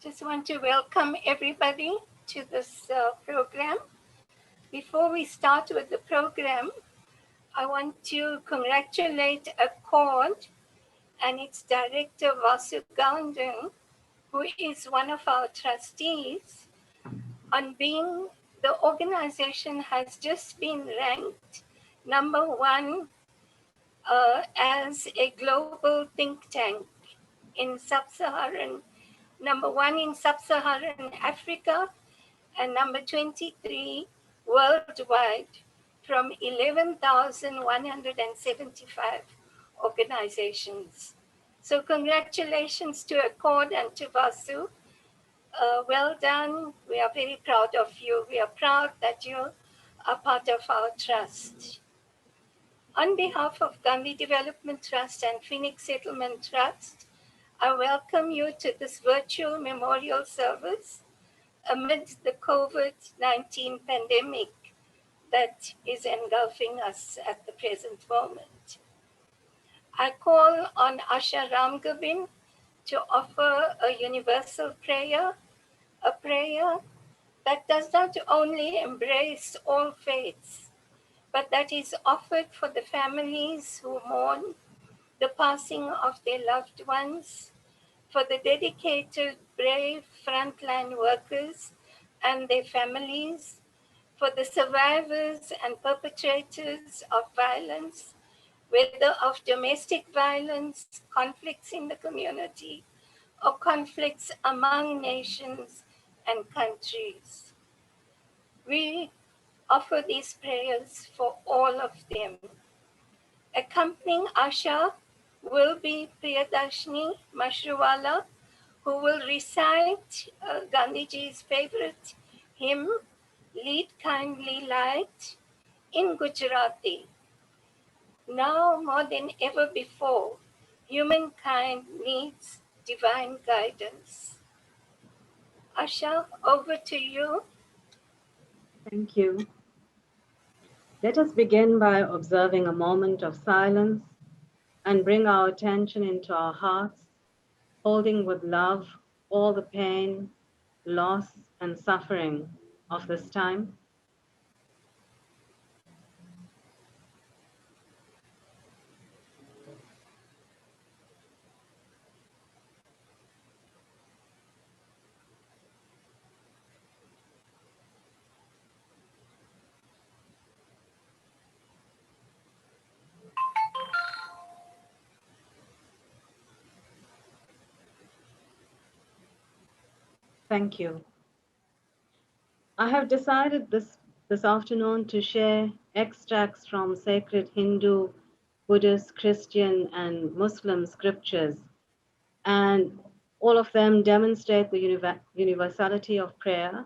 Just want to welcome everybody to this program. Before we start with the program, I want to congratulate Accord and its director Vasu Gandhi, who is one of our trustees, on being the organization has just been ranked number one as a global think tank in sub-Saharan, number one in sub-Saharan Africa, and number 23 worldwide from 11,175 organizations. So congratulations to Accord and to Vasu. Well done. We are very proud of you. We are proud that you are part of our trust. On behalf of Gandhi Development Trust and Phoenix Settlement Trust, I welcome you to this virtual memorial service amid the COVID-19 pandemic that is engulfing us at the present moment. I call on Asha Ramgobin to offer a universal prayer, a prayer that does not only embrace all faiths, but that is offered for the families who mourn the passing of their loved ones, for the dedicated, brave frontline workers and their families, for the survivors and perpetrators of violence, whether of domestic violence, conflicts in the community, or conflicts among nations and countries. We offer these prayers for all of them. Accompanying Asha will be Priyadarshini Mashruwala, who will recite Gandhiji's favorite hymn, Lead Kindly Light, in Gujarati. Now more than ever before, humankind needs divine guidance. Asha, over to you. Thank you. Let us begin by observing a moment of silence and bring our attention into our hearts, holding with love all the pain, loss, and suffering of this time. Thank you. I have decided this afternoon to share extracts from sacred Hindu, Buddhist, Christian, and Muslim scriptures, and all of them demonstrate the universality of prayer.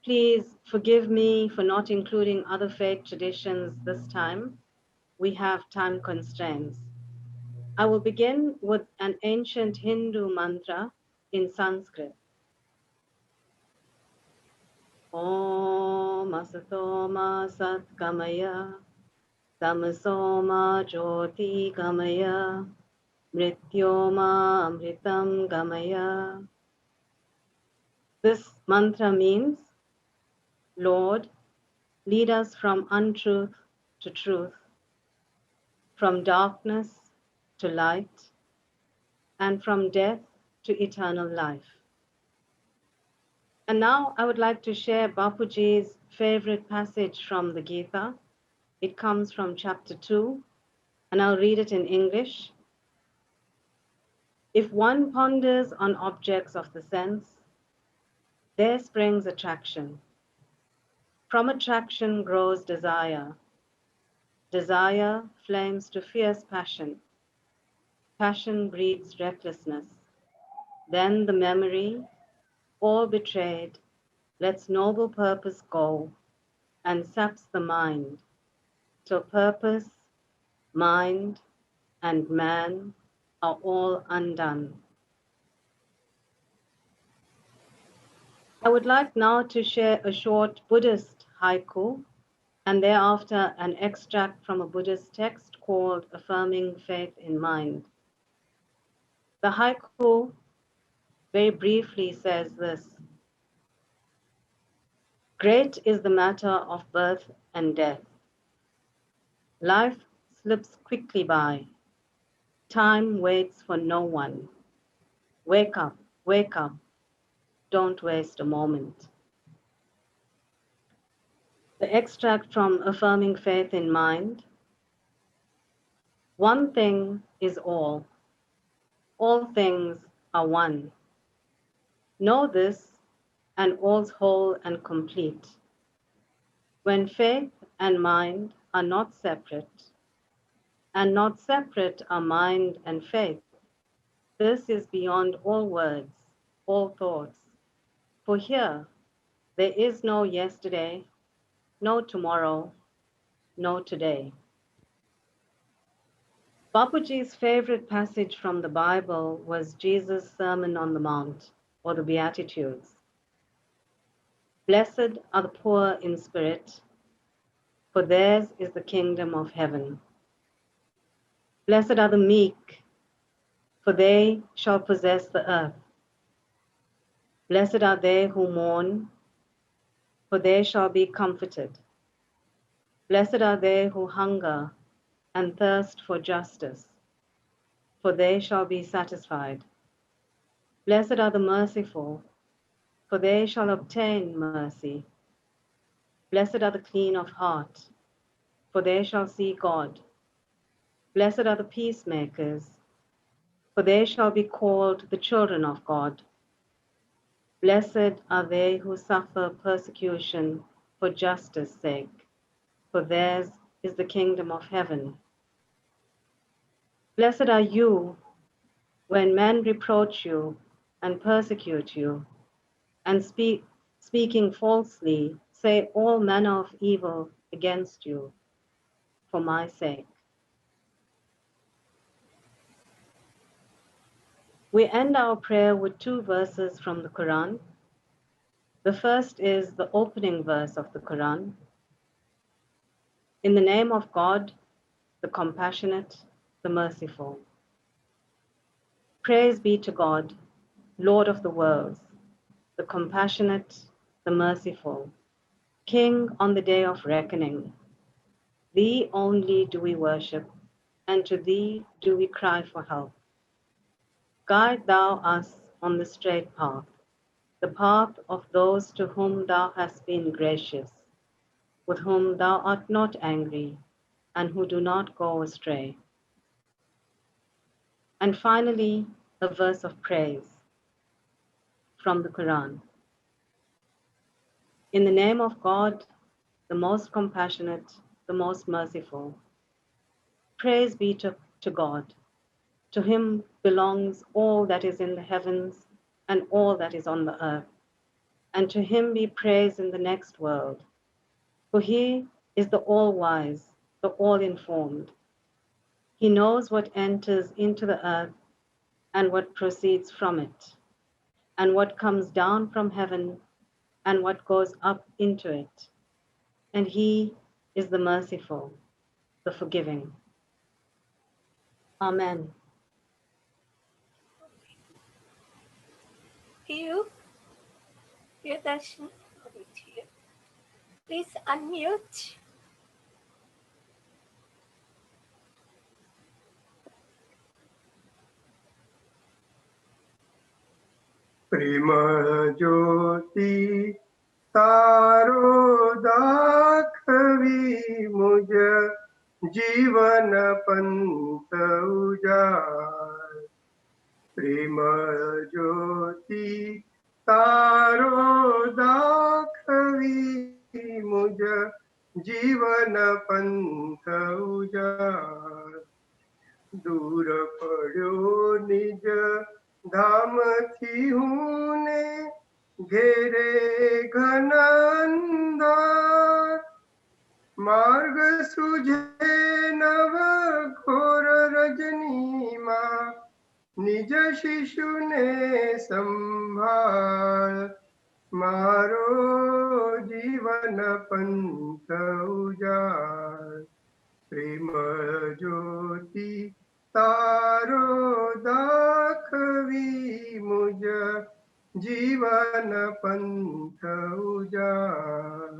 Please forgive me for not including other faith traditions this time. We have time constraints. I will begin with an ancient Hindu mantra in Sanskrit. Om Asatoma Satkamaya Tamasoma Jyoti Gamaya Mrityoma Amritam Gamaya. This mantra means, Lord, lead us from untruth to truth, from darkness to light, and from death to eternal life. And now I would like to share Bapuji's favorite passage from the Gita. It comes from chapter 2, and I'll read it in English. If one ponders on objects of the sense, there springs attraction. From attraction grows desire. Desire flames to fierce passion. Passion breeds recklessness. Then the memory, all betrayed, lets noble purpose go and saps the mind, till purpose, mind, and man are all undone. I would like now to share a short Buddhist haiku and thereafter an extract from a Buddhist text called Affirming Faith in Mind. The haiku very briefly says this: great is the matter of birth and death. Life slips quickly by. Time waits for no one. Wake up, don't waste a moment. The extract from Affirming Faith in Mind: one thing is all things are one. Know this, and all's whole and complete. When faith and mind are not separate, and not separate are mind and faith, this is beyond all words, all thoughts. For here, there is no yesterday, no tomorrow, no today. Bapuji's favorite passage from the Bible was Jesus' Sermon on the Mount, or the Beatitudes. Blessed are the poor in spirit, for theirs is the kingdom of heaven. Blessed are the meek, for they shall possess the earth. Blessed are they who mourn, for they shall be comforted. Blessed are they who hunger and thirst for justice, for they shall be satisfied. Blessed are the merciful, for they shall obtain mercy. Blessed are the clean of heart, for they shall see God. Blessed are the peacemakers, for they shall be called the children of God. Blessed are they who suffer persecution for justice' sake, for theirs is the kingdom of heaven. Blessed are you when men reproach you and persecute you, and speaking falsely, say all manner of evil against you for my sake. We end our prayer with two verses from the Quran. The first is the opening verse of the Quran. In the name of God, the compassionate, the merciful. Praise be to God, Lord of the worlds, the compassionate, the merciful, King on the day of reckoning. Thee only do we worship, and to thee do we cry for help. Guide thou us on the straight path, the path of those to whom thou hast been gracious, with whom thou art not angry, and who do not go astray. And finally, a verse of praise from the Quran. In the name of God, the most compassionate, the most merciful. Praise be to God. To him belongs all that is in the heavens and all that is on the earth. And to him be praise in the next world. For he is the all-wise, the all-informed. He knows what enters into the earth and what proceeds from it, and what comes down from heaven and what goes up into it. And he is the merciful, the forgiving. Amen. Piyu, Priyadarshini, over to you. Please unmute. प्रेम ज्योति तारो दाखवी मुझ जीवन पंथ उजाड़ प्रेम ज्योति तारो दाखवी मुझ जीवन पंथ उजाड़ दूर पड़ो निज धाम थी हूने घेरे घन अंधार मार्ग सुझे नव घोर रजनी माँ निज शिशु ने संभाल मारो जीवन पंथ उजाड़ प्रेम ज्योति तारो दाख दाखवी मुझ जीवन पंथ उजाड.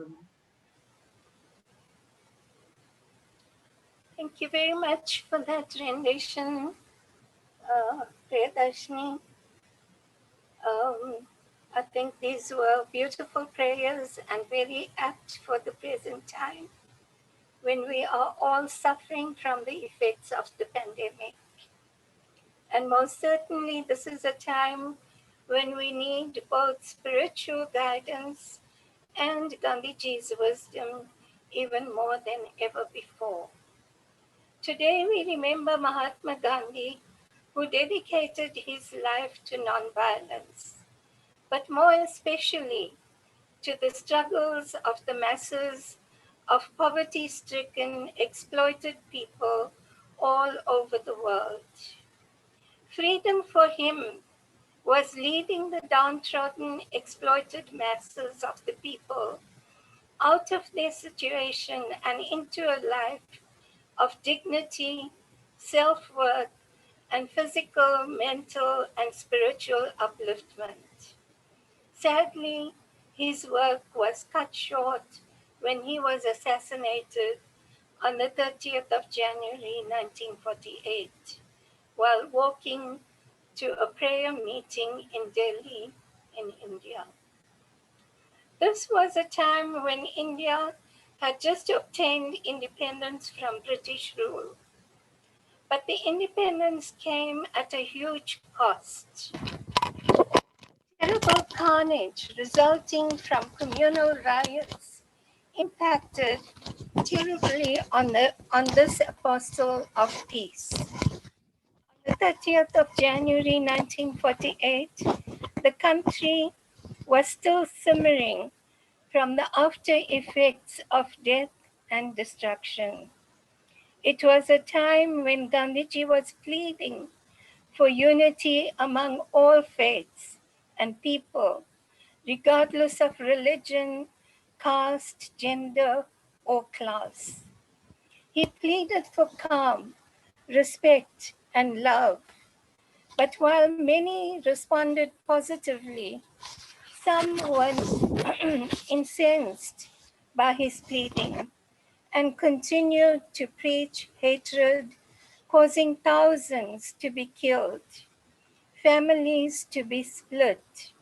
Thank you very much for that rendition, Priyadarshini. I think these were beautiful prayers and very apt for the present time when we are all suffering from the effects of the pandemic. And most certainly, this is a time when we need both spiritual guidance and Gandhiji's wisdom even more than ever before. Today, we remember Mahatma Gandhi, who dedicated his life to nonviolence, but more especially to the struggles of the masses of poverty stricken, exploited people all over the world. Freedom for him was leading the downtrodden, exploited masses of the people out of their situation and into a life of dignity, self worth, and physical, mental, and spiritual upliftment. Sadly, his work was cut short when he was assassinated on the 30th of January 1948 while walking to a prayer meeting in Delhi, in India. This was a time when India had just obtained independence from British rule, but the independence came at a huge cost. Terrible carnage resulting from communal riots impacted terribly on this apostle of peace. On the 30th of January 1948, the country was still simmering from the after effects of death and destruction. It was a time when Gandhiji was pleading for unity among all faiths and people, regardless of religion, caste, gender, or class. He pleaded for calm, respect, and love. But while many responded positively, some were incensed by his pleading and continued to preach hatred, causing thousands to be killed, families to be split,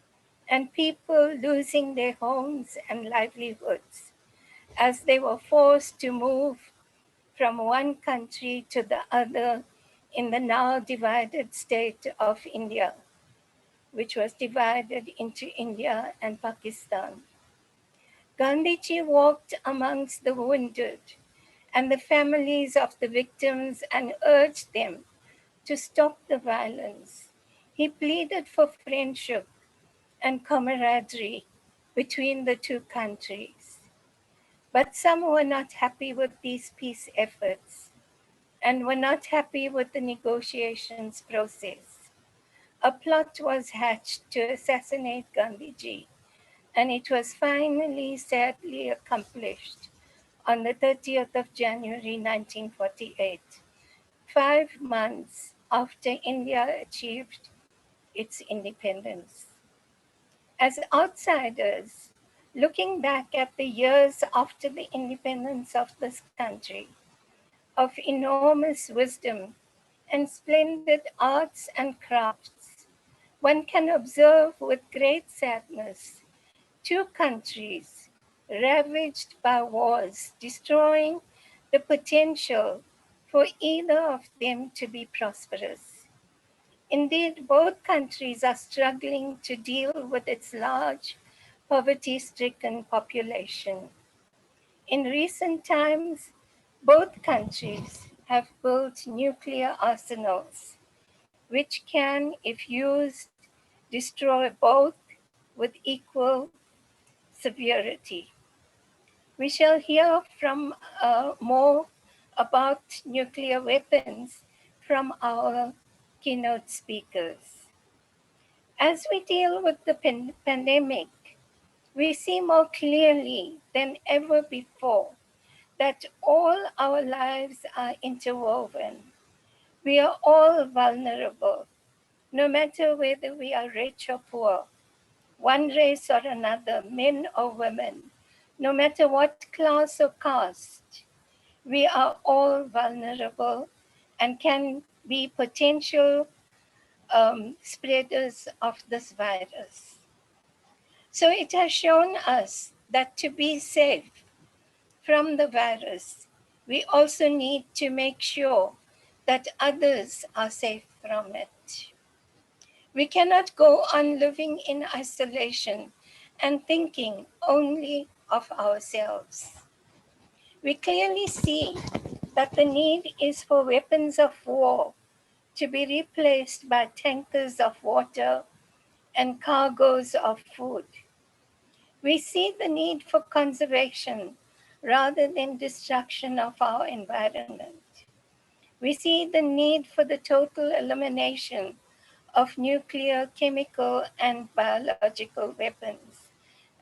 and people losing their homes and livelihoods as they were forced to move from one country to the other in the now divided state of India, which was divided into India and Pakistan. Gandhiji walked amongst the wounded and the families of the victims and urged them to stop the violence. He pleaded for friendship and camaraderie between the two countries. But some were not happy with these peace efforts and were not happy with the negotiations process. A plot was hatched to assassinate Gandhiji, and it was finally sadly accomplished on the 30th of January 1948, 5 months after India achieved its independence. As outsiders, looking back at the years after the independence of this country, of enormous wisdom and splendid arts and crafts, one can observe with great sadness two countries ravaged by wars, destroying the potential for either of them to be prosperous. Indeed, both countries are struggling to deal with its large, poverty stricken population. In recent times, both countries have built nuclear arsenals, which can, if used, destroy both with equal severity. We shall hear from more about nuclear weapons from our keynote speakers. As we deal with the pandemic, we see more clearly than ever before that all our lives are interwoven. We are all vulnerable. no matter whether we are rich or poor, one race or another, men or women, no matter what class or caste, we are all vulnerable and can be potential spreaders of this virus. So it has shown us that to be safe from the virus, we also need to make sure that others are safe from it. We cannot go on living in isolation and thinking only of ourselves. We clearly see that the need is for weapons of war to be replaced by tankers of water and cargoes of food. We see the need for conservation rather than destruction of our environment. We see the need for the total elimination of nuclear, chemical, and biological weapons,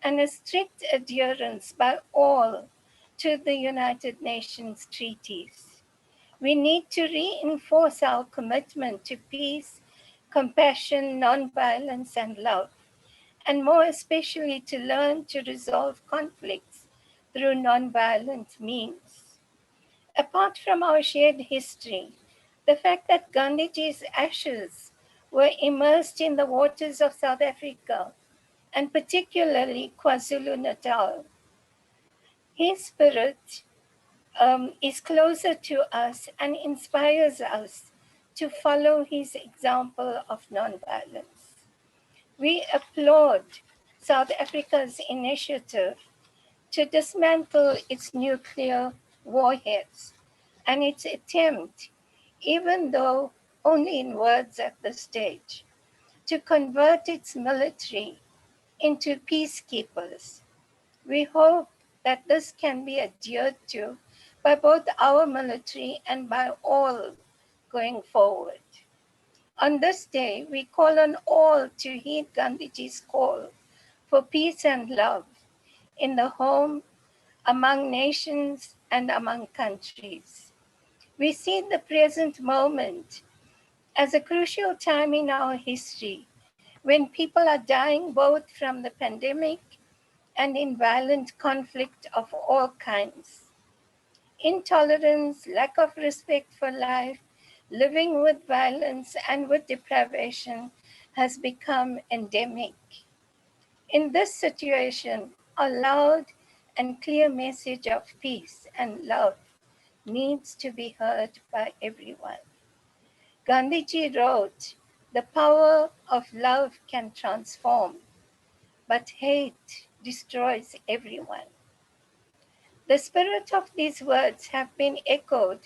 and a strict adherence by all to the United Nations treaties. We need to reinforce our commitment to peace, compassion, nonviolence, and love, and more especially to learn to resolve conflicts through nonviolent means. Apart from our shared history, the fact that Gandhiji's ashes were immersed in the waters of South Africa, and particularly KwaZulu Natal, his spirit is closer to us and inspires us to follow his example of nonviolence. We applaud South Africa's initiative to dismantle its nuclear warheads and its attempt, even though only in words at this stage, to convert its military into peacekeepers. We hope that this can be adhered to by both our military and by all going forward. On this day, we call on all to heed Gandhiji's call for peace and love in the home, among nations, and among countries. We see the present moment as a crucial time in our history when people are dying both from the pandemic and in violent conflict of all kinds. Intolerance, lack of respect for life, living with violence and with deprivation has become endemic. In this situation, a loud and clear message of peace and love needs to be heard by everyone. Gandhiji wrote, "The power of love can transform, but hate destroys everyone." The spirit of these words have been echoed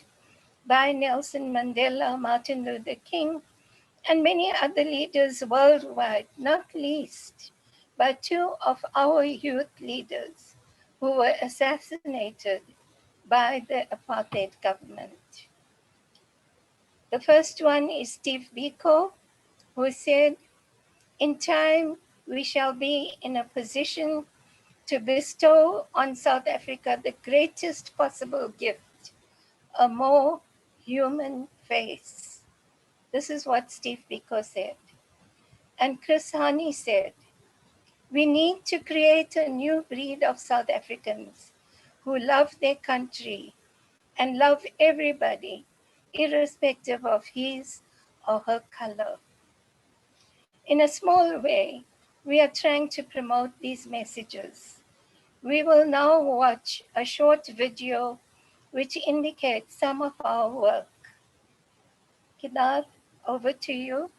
by Nelson Mandela, Martin Luther King, and many other leaders worldwide, not least by two of our youth leaders who were assassinated by the apartheid government. The first one is Steve Biko, who said, "In time, we shall be in a position to bestow on South Africa the greatest possible gift, a more human face." This is what Steve Biko said. And Chris Hani said, "We need to create a new breed of South Africans who love their country and love everybody, irrespective of his or her color." In a small way, we are trying to promote these messages. We will now watch a short video which indicates some of our work. Kedar, over to you.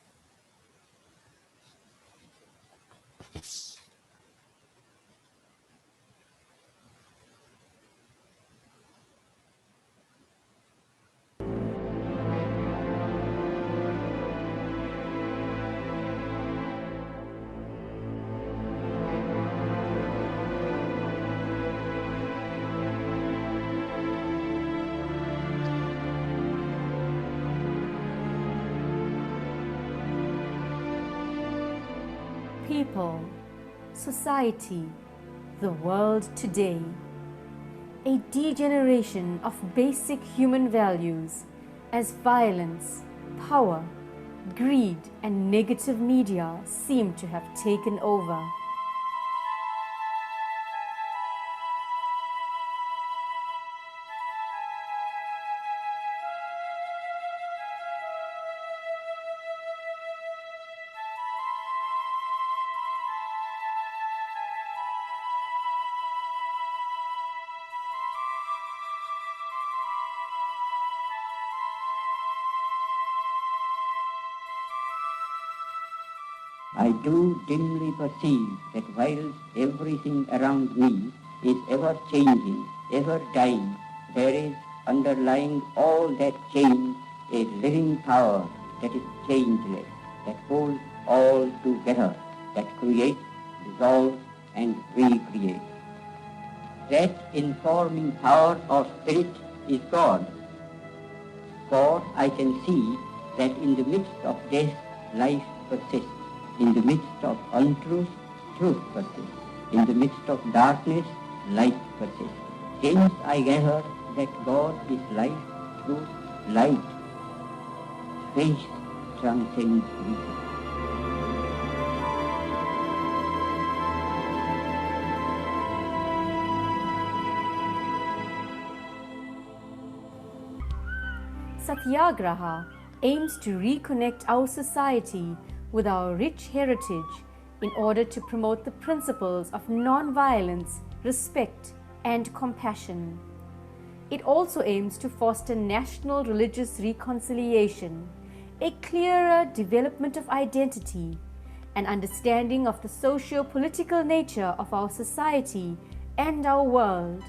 People, society, the world today. A degeneration of basic human values as violence, power, greed and negative media seem to have taken over. I do dimly perceive that whilst everything around me is ever changing, ever dying, there is underlying all that change a living power that is changeless, that holds all together, that creates, dissolves, and recreates. That informing power of spirit is God. For I can see that in the midst of death, life persists. In the midst of untruth, truth persists. In the midst of darkness, light persists. Hence I gather that God is life, truth, light. Faith transcends reason. Satyagraha aims to reconnect our society with our rich heritage in order to promote the principles of non-violence, respect, and compassion. It also aims to foster national religious reconciliation, a clearer development of identity, an understanding of the socio-political nature of our society and our world,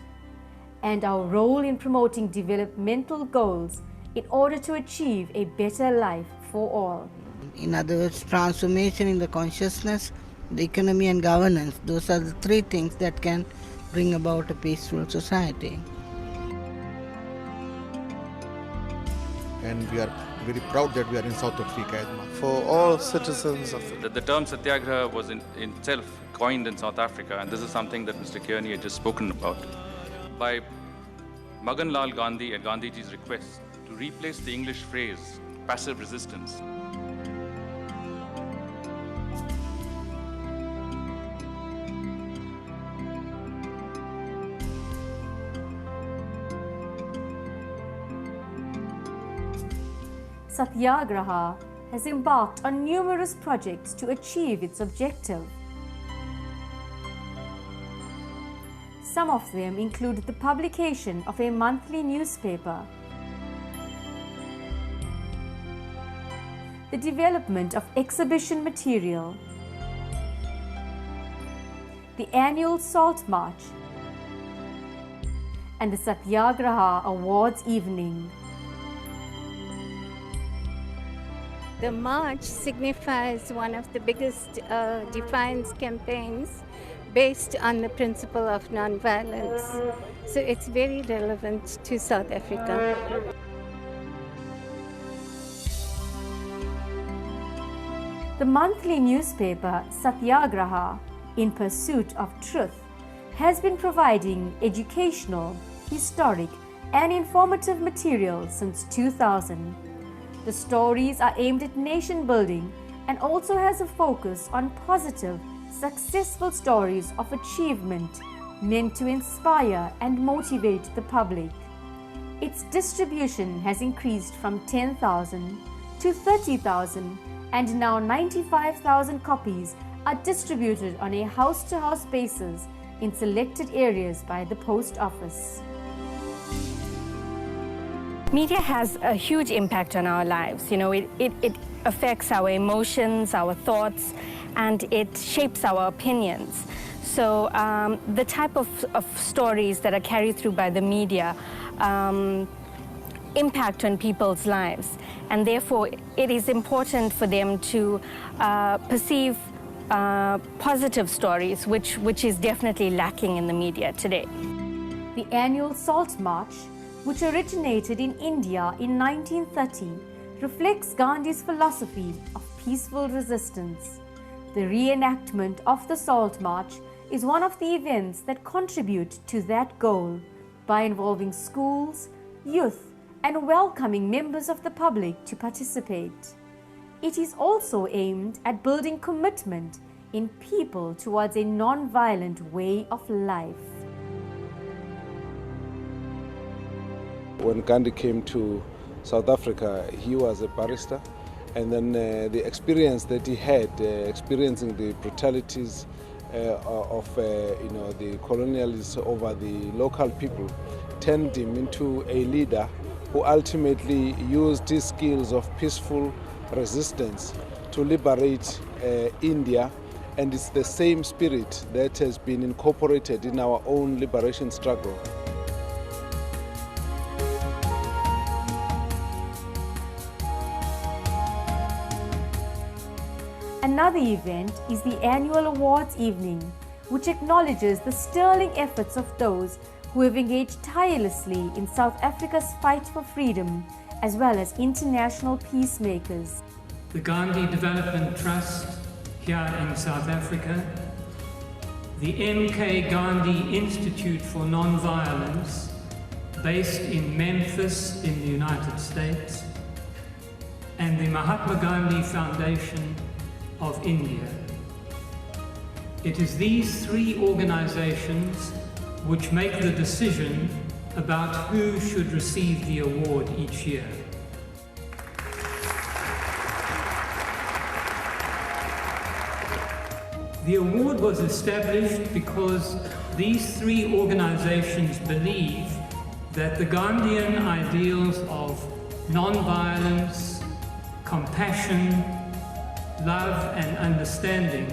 and our role in promoting developmental goals in order to achieve a better life for all. In other words, transformation in the consciousness, the economy and governance. Those are the three things that can bring about a peaceful society. And we are very proud that we are in South Africa. For all citizens of the term Satyagraha was in itself coined in South Africa, and this is something that Mr. Kearney had just spoken about, by Mahatma Gandhi at Gandhiji's request to replace the English phrase passive resistance. Satyagraha has embarked on numerous projects to achieve its objective. Some of them include the publication of a monthly newspaper, the development of exhibition material, the annual Salt March, and the Satyagraha Awards evening. The march signifies one of the biggest defiance campaigns based on the principle of non-violence. So it's very relevant to South Africa. The monthly newspaper Satyagraha, in Pursuit of Truth, has been providing educational, historic, and informative material since 2000. The stories are aimed at nation building and also has a focus on positive, successful stories of achievement meant to inspire and motivate the public. Its distribution has increased from 10,000 to 30,000, and now 95,000 copies are distributed on a house-to-house basis in selected areas by the post office. Media has a huge impact on our lives. You know, it affects our emotions, our thoughts, and it shapes our opinions. So the type of stories that are carried through by the media impact on people's lives, and therefore it is important for them to perceive positive stories, which is definitely lacking in the media today. The annual Salt March, which originated in India in 1930, reflects Gandhi's philosophy of peaceful resistance. The reenactment of the Salt March is one of the events that contribute to that goal by involving schools, youth, and welcoming members of the public to participate. it is also aimed at building commitment in people towards a non-violent way of life. When Gandhi came to South Africa, he was a barrister, and then the experience that he had, experiencing the brutalities of the colonialists over the local people, turned him into a leader who ultimately used his skills of peaceful resistance to liberate India, and it's the same spirit that has been incorporated in our own liberation struggle. Another event is the annual awards evening, which acknowledges the sterling efforts of those who have engaged tirelessly in South Africa's fight for freedom, as well as international peacemakers. The Gandhi Development Trust here in South Africa, the M.K. Gandhi Institute for Nonviolence, based in Memphis in the United States, and the Mahatma Gandhi Foundation of India. It is these three organizations which make the decision about who should receive the award each year. The award was established because these three organizations believe that the Gandhian ideals of non-violence, compassion, love and understanding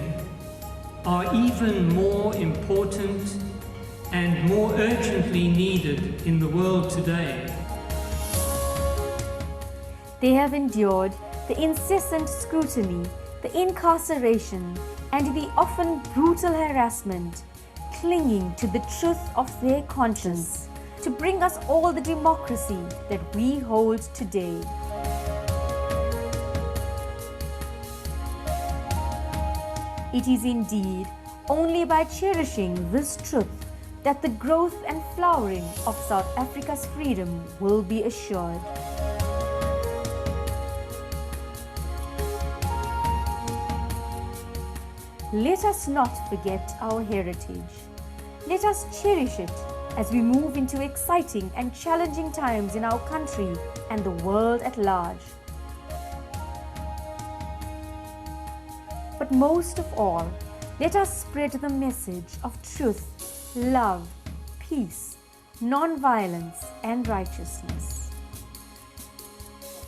are even more important and more urgently needed in the world today. They have endured the incessant scrutiny, the incarceration, and the often brutal harassment, clinging to the truth of their conscience to bring us all the democracy that we hold today. It is indeed only by cherishing this truth that the growth and flowering of South Africa's freedom will be assured. Let us not forget our heritage. Let us cherish it as we move into exciting and challenging times in our country and the world at large. But most of all, let us spread the message of truth, love, peace, non-violence, and righteousness.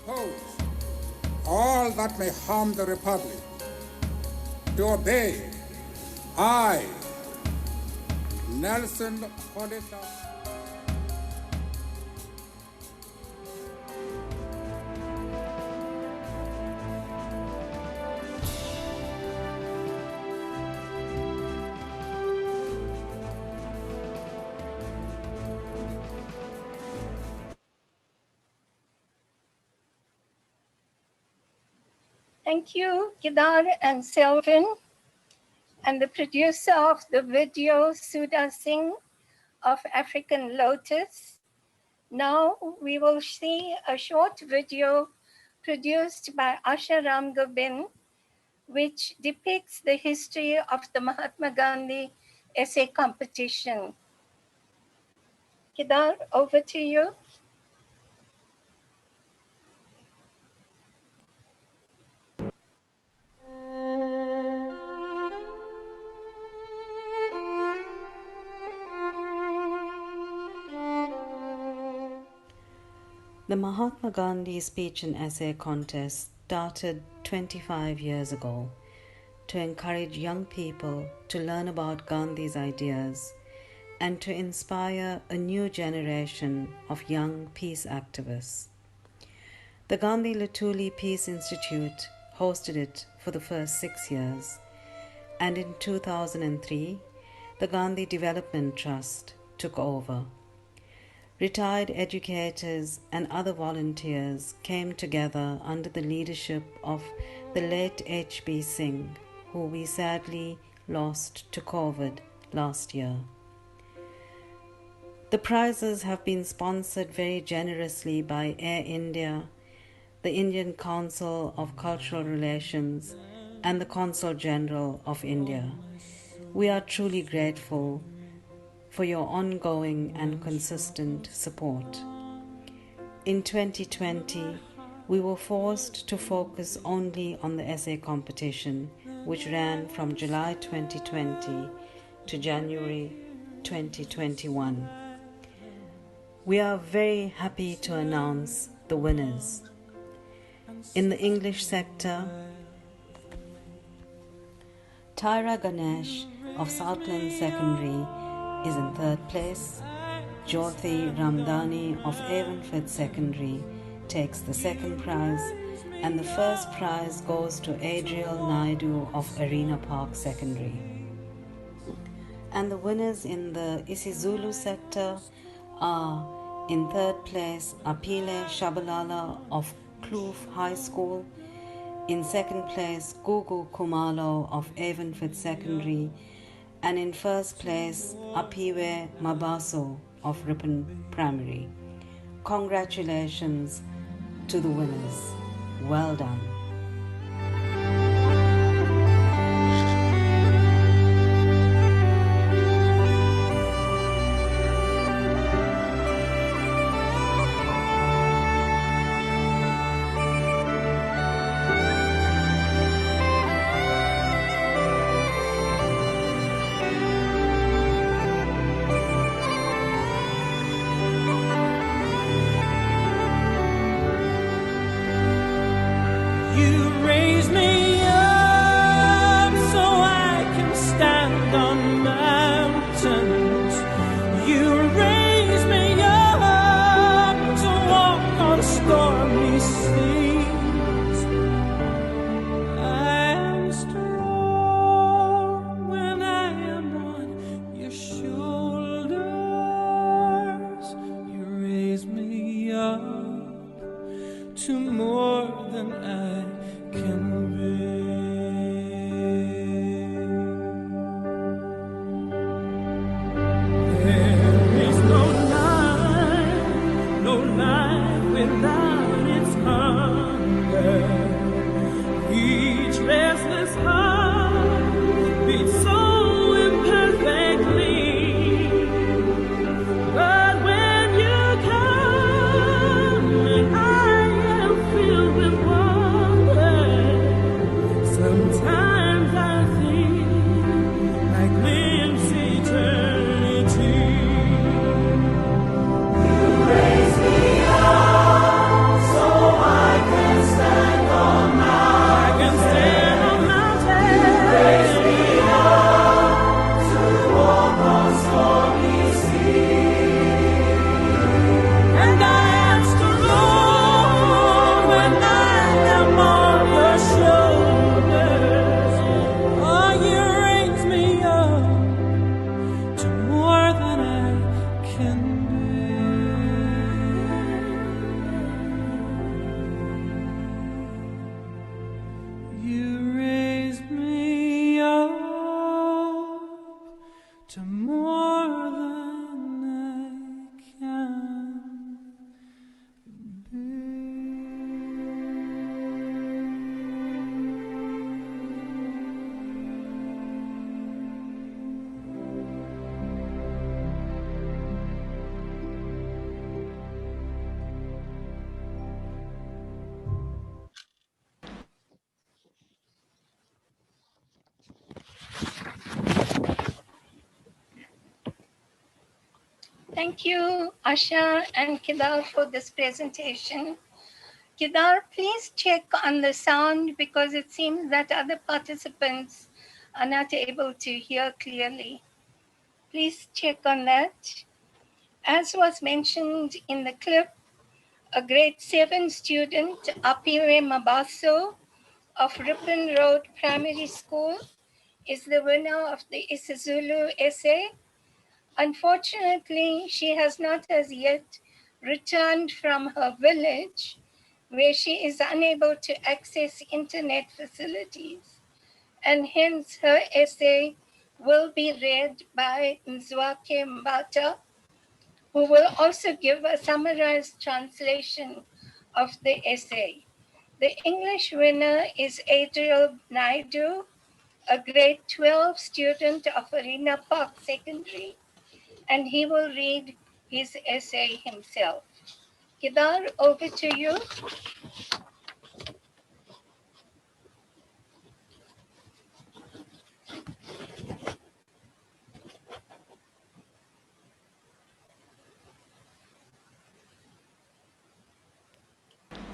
Oppose all that may harm the Republic. To obey, I, Nelson Hodesa. Thank you, Kedar and Selvin, and the producer of the video, Sudha Singh of African Lotus. Now we will see a short video produced by Asha Ram Gobind, which depicts the history of the Mahatma Gandhi essay competition. Kedar, over to you. The Mahatma Gandhi speech and essay contest started 25 years ago to encourage young people to learn about Gandhi's ideas and to inspire a new generation of young peace activists. The Gandhi Luthuli Peace Institute hosted it for the first 6 years, and in 2003, the Gandhi Development Trust took over. Retired educators and other volunteers came together under the leadership of the late H.B. Singh, who we sadly lost to COVID last year. The prizes have been sponsored very generously by Air India, the Indian Council of Cultural Relations, and the Consul General of India. We are truly grateful for your ongoing and consistent support. In 2020, we were forced to focus only on the essay competition, which ran from July 2020 to January 2021. We are very happy to announce the winners. In the English sector, Tyra Ganesh of Southland Secondary is in third place. Jyoti Ramdani of Avonford Secondary takes the second prize, and the first prize goes to Adriel Naidu of Arena Park Secondary. And the winners in the isiZulu sector are, in third place, Apile Shabalala of Kloof High School. In second place, Gugu Kumalo of Avonford Secondary. And in first place, Apiwe Mabaso of Ripon Primary. Congratulations to the winners. Well done. Thank you, Asha and Kedar, for this presentation. Kedar, please check on the sound because it seems that other participants are not able to hear clearly. Please check on that. As was mentioned in the clip, a grade 7 student, Apire Mabaso of Ripon Road Primary School, is the winner of the isiZulu essay. Unfortunately, she has not as yet returned from her village, where she is unable to access internet facilities, and hence her essay will be read by Nzwake Mbata, who will also give a summarized translation of the essay. The English winner is Adriel Naidu, a grade 12 student of Arena Park Secondary, and he will read his essay himself. Kedar, over to you.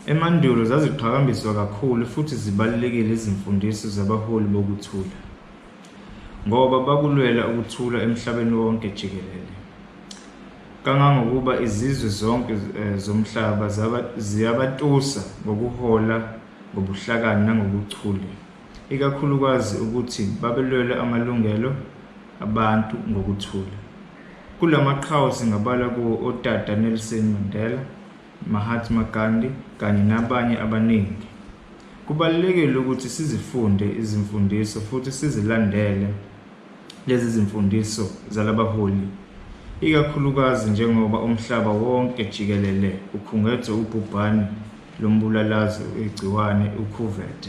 Emandulo zaziqhakambiswa kakhulu futhi zibalulekile izimfundiso zabaholi bokuthula ngoba bakulwela ukuthula emhlabeni wonke jikelele. Kangangokuba izizwe zonke zomhlaba ziyabatusa ngokuhola ngobuhlakani nangobuchule, ikakhulukazi ukuthi babelwela amalungelo abantu ngokuthula. Kulamaqhawe singabala kuwo otata Nelson Mandela, Mahatma Gandhi kanye nabanye abaningi. Kubalulekile ukuthi sizifunde izimfundiso futhi sizilandele lezi zimfundiso zalabaholi, ikakhulukazi njengoba umhlaba wonke jikelele ukhungethwe ubhubhane lombulalazi wegciwane uCOVID.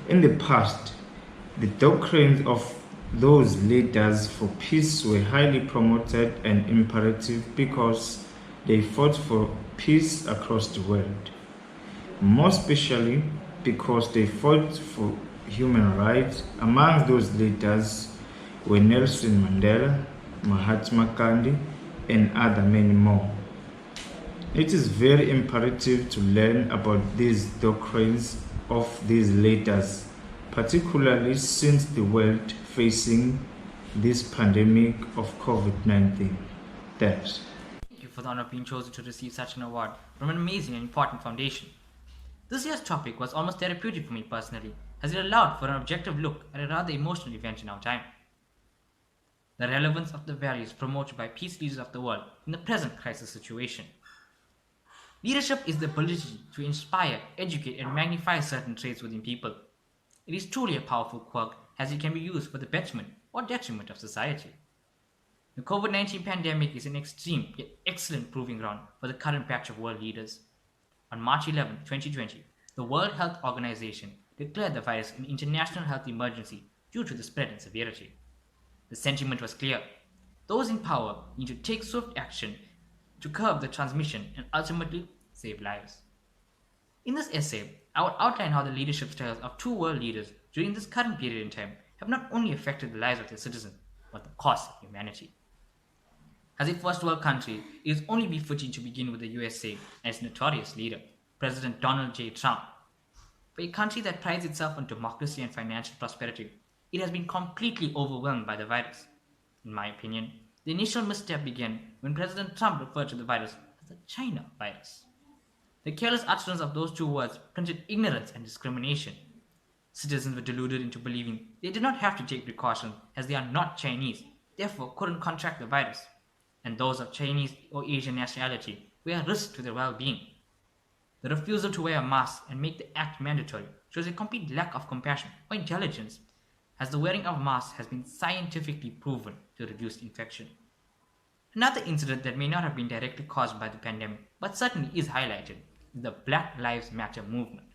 In the past, the doctrines of those leaders for peace were highly promoted and imperative because they fought for peace across the world, more especially because they fought for human rights. Among those leaders were Nelson Mandela, Mahatma Gandhi, and other many more. It is very imperative to learn about these doctrines of these leaders, particularly since the world facing this pandemic of COVID-19. Thanks. Thank you for the honor of being chosen to receive such an award from an amazing and important foundation. This year's topic was almost therapeutic for me personally, as it allowed for an objective look at a rather emotional event in our time. The relevance of the values promoted by peace leaders of the world in the present crisis situation. Leadership is the ability to inspire, educate, and magnify certain traits within people. It is truly a powerful quirk as it can be used for the betterment or detriment of society. The COVID-19 pandemic is an extreme yet excellent proving ground for the current batch of world leaders. On March 11, 2020, the World Health Organization declared the virus an international health emergency due to the spread and severity. The sentiment was clear. Those in power need to take swift action to curb the transmission and ultimately save lives. In this essay, I will outline how the leadership styles of two world leaders during this current period in time have not only affected the lives of their citizens, but the cost of humanity. As a first world country, it is only befitting to begin with the USA and its notorious leader, President Donald J. Trump. For a country that prides itself on democracy and financial prosperity, it has been completely overwhelmed by the virus. In my opinion, the initial misstep began when President Trump referred to the virus as the China virus. The careless utterance of those two words printed ignorance and discrimination. Citizens were deluded into believing they did not have to take precautions as they are not Chinese, therefore couldn't contract the virus, and those of Chinese or Asian nationality were a risk to their well-being. The refusal to wear a mask and make the act mandatory shows a complete lack of compassion or intelligence, as the wearing of masks has been scientifically proven to reduce infection. Another incident that may not have been directly caused by the pandemic, but certainly is highlighted, is the Black Lives Matter movement.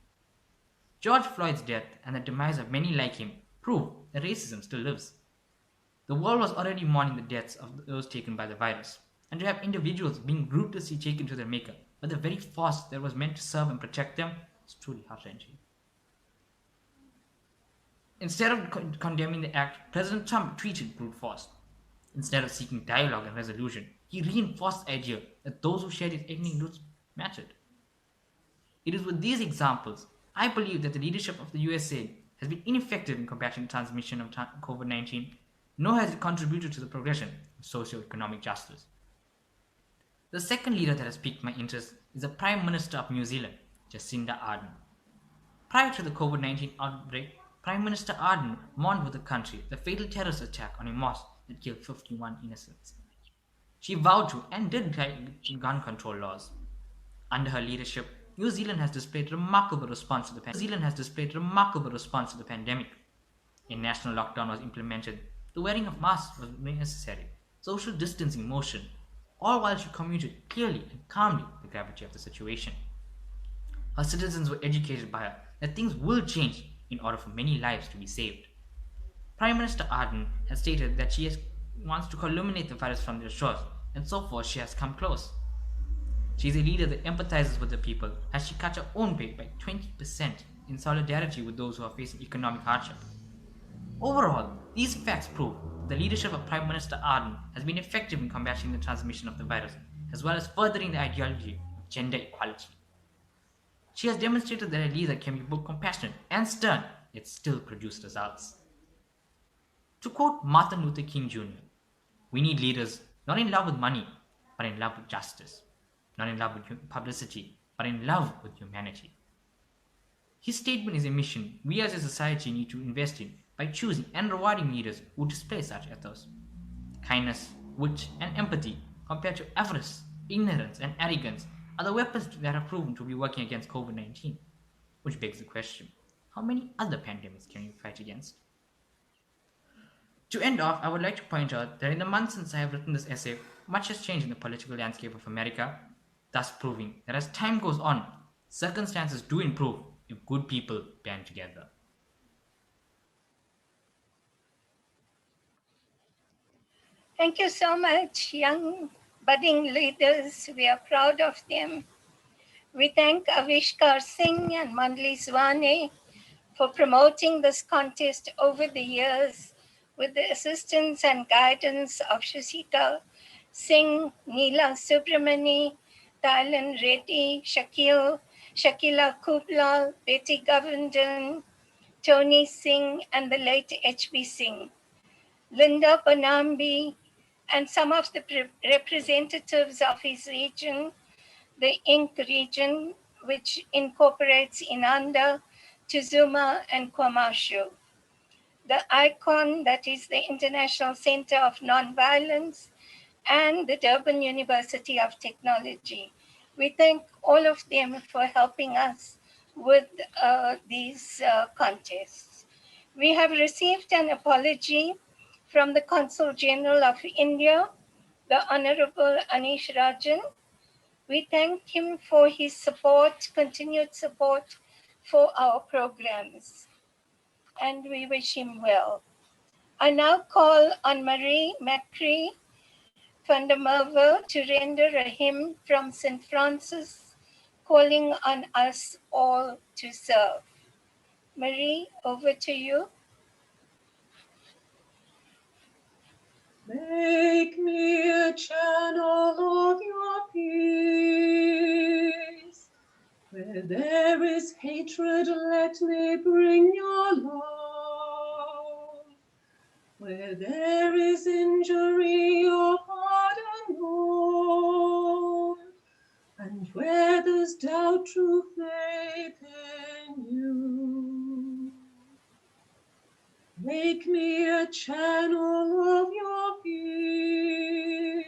George Floyd's death and the demise of many like him prove that racism still lives. The world was already mourning the deaths of those taken by the virus, and to have individuals being ruthlessly taken to their maker by the very force that was meant to serve and protect them is truly heart-wrenching. Instead of condemning the act, President Trump tweeted brute force. Instead of seeking dialogue and resolution, he reinforced the idea that those who shared his ethnic roots mattered. It is with these examples, I believe that the leadership of the USA has been ineffective in combating the transmission of COVID-19, nor has it contributed to the progression of socio-economic justice. The second leader that has piqued my interest is the Prime Minister of New Zealand, Jacinda Ardern. Prior to the COVID-19 outbreak, Prime Minister Ardern mourned with the country the fatal terrorist attack on a mosque that killed 51 innocents. She vowed to and did gun control laws. Under her leadership, New Zealand has displayed remarkable response to the pandemic. A national lockdown was implemented. The wearing of masks was necessary. Social distancing motion, all while she communicated clearly and calmly the gravity of the situation. Her citizens were educated by her that things will change in order for many lives to be saved. Prime Minister Ardern has stated that wants to eliminate the virus from their shores, and so far she has come close. She is a leader that empathizes with the people as she cut her own pay by 20% in solidarity with those who are facing economic hardship. Overall, these facts prove the leadership of Prime Minister Ardern has been effective in combating the transmission of the virus, as well as furthering the ideology of gender equality. She has demonstrated that a leader can be both compassionate and stern, yet still produce results. To quote Martin Luther King Jr., we need leaders not in love with money, but in love with justice, not in love with publicity, but in love with humanity. His statement is a mission we as a society need to invest in by choosing and rewarding leaders who display such ethos. Kindness, wit, and empathy, compared to avarice, ignorance, and arrogance, are the weapons that have proven to be working against COVID-19. Which begs the question, how many other pandemics can we fight against? To end off, I would like to point out that in the months since I have written this essay, much has changed in the political landscape of America, thus proving that as time goes on, circumstances do improve if good people band together. Thank you so much, young budding leaders. We are proud of them. We thank Avishkar Singh and Mandli Zwane for promoting this contest over the years with the assistance and guidance of Shashika Singh, Neela Subramani, Thailand Reddy, Shakila Kublal, Betty Govindon, Tony Singh, and the late H.B. Singh, Linda Bonambi, and some of the representatives of his region, the Inc. region, which incorporates Inanda, Tuzuma, and Kwamashu. The ICON, that is the International Center of Nonviolence, and the Durban University of Technology. We thank all of them for helping us with these contests. We have received an apology from the Consul General of India, the Honorable Anish Rajan. We thank him for his support, continued support for our programs, and we wish him well. I now call on Marie Macri van der Merwe to render a hymn from St. Francis, calling on us all to serve. Marie, over to you. Make me a channel of your peace. Where there is hatred, let me bring your love. Where there is injury, your pardon known. And where there's doubt, true faith in you. Make me a channel of your peace.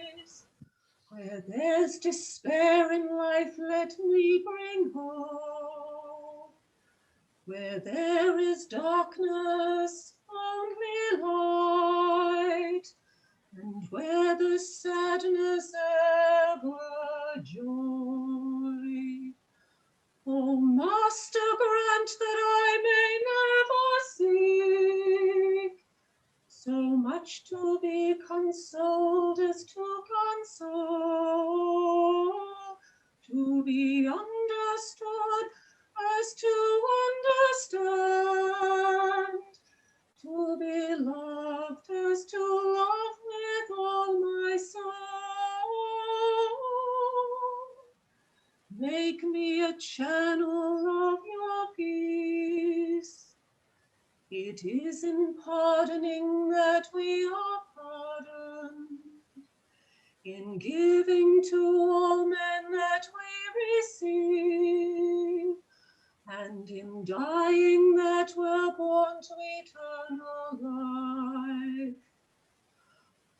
Where there's despair in life, let me bring hope. Where there is darkness, found me light. And where there's sadness, ever joy. O Master, grant that I may never seek so much to be consoled as to console, to be understood as to understand, to be loved as to love with all my soul. Make me a channel of your peace. It is in pardoning that we are pardoned, in giving to all men that we receive, and in dying that we're born to eternal life.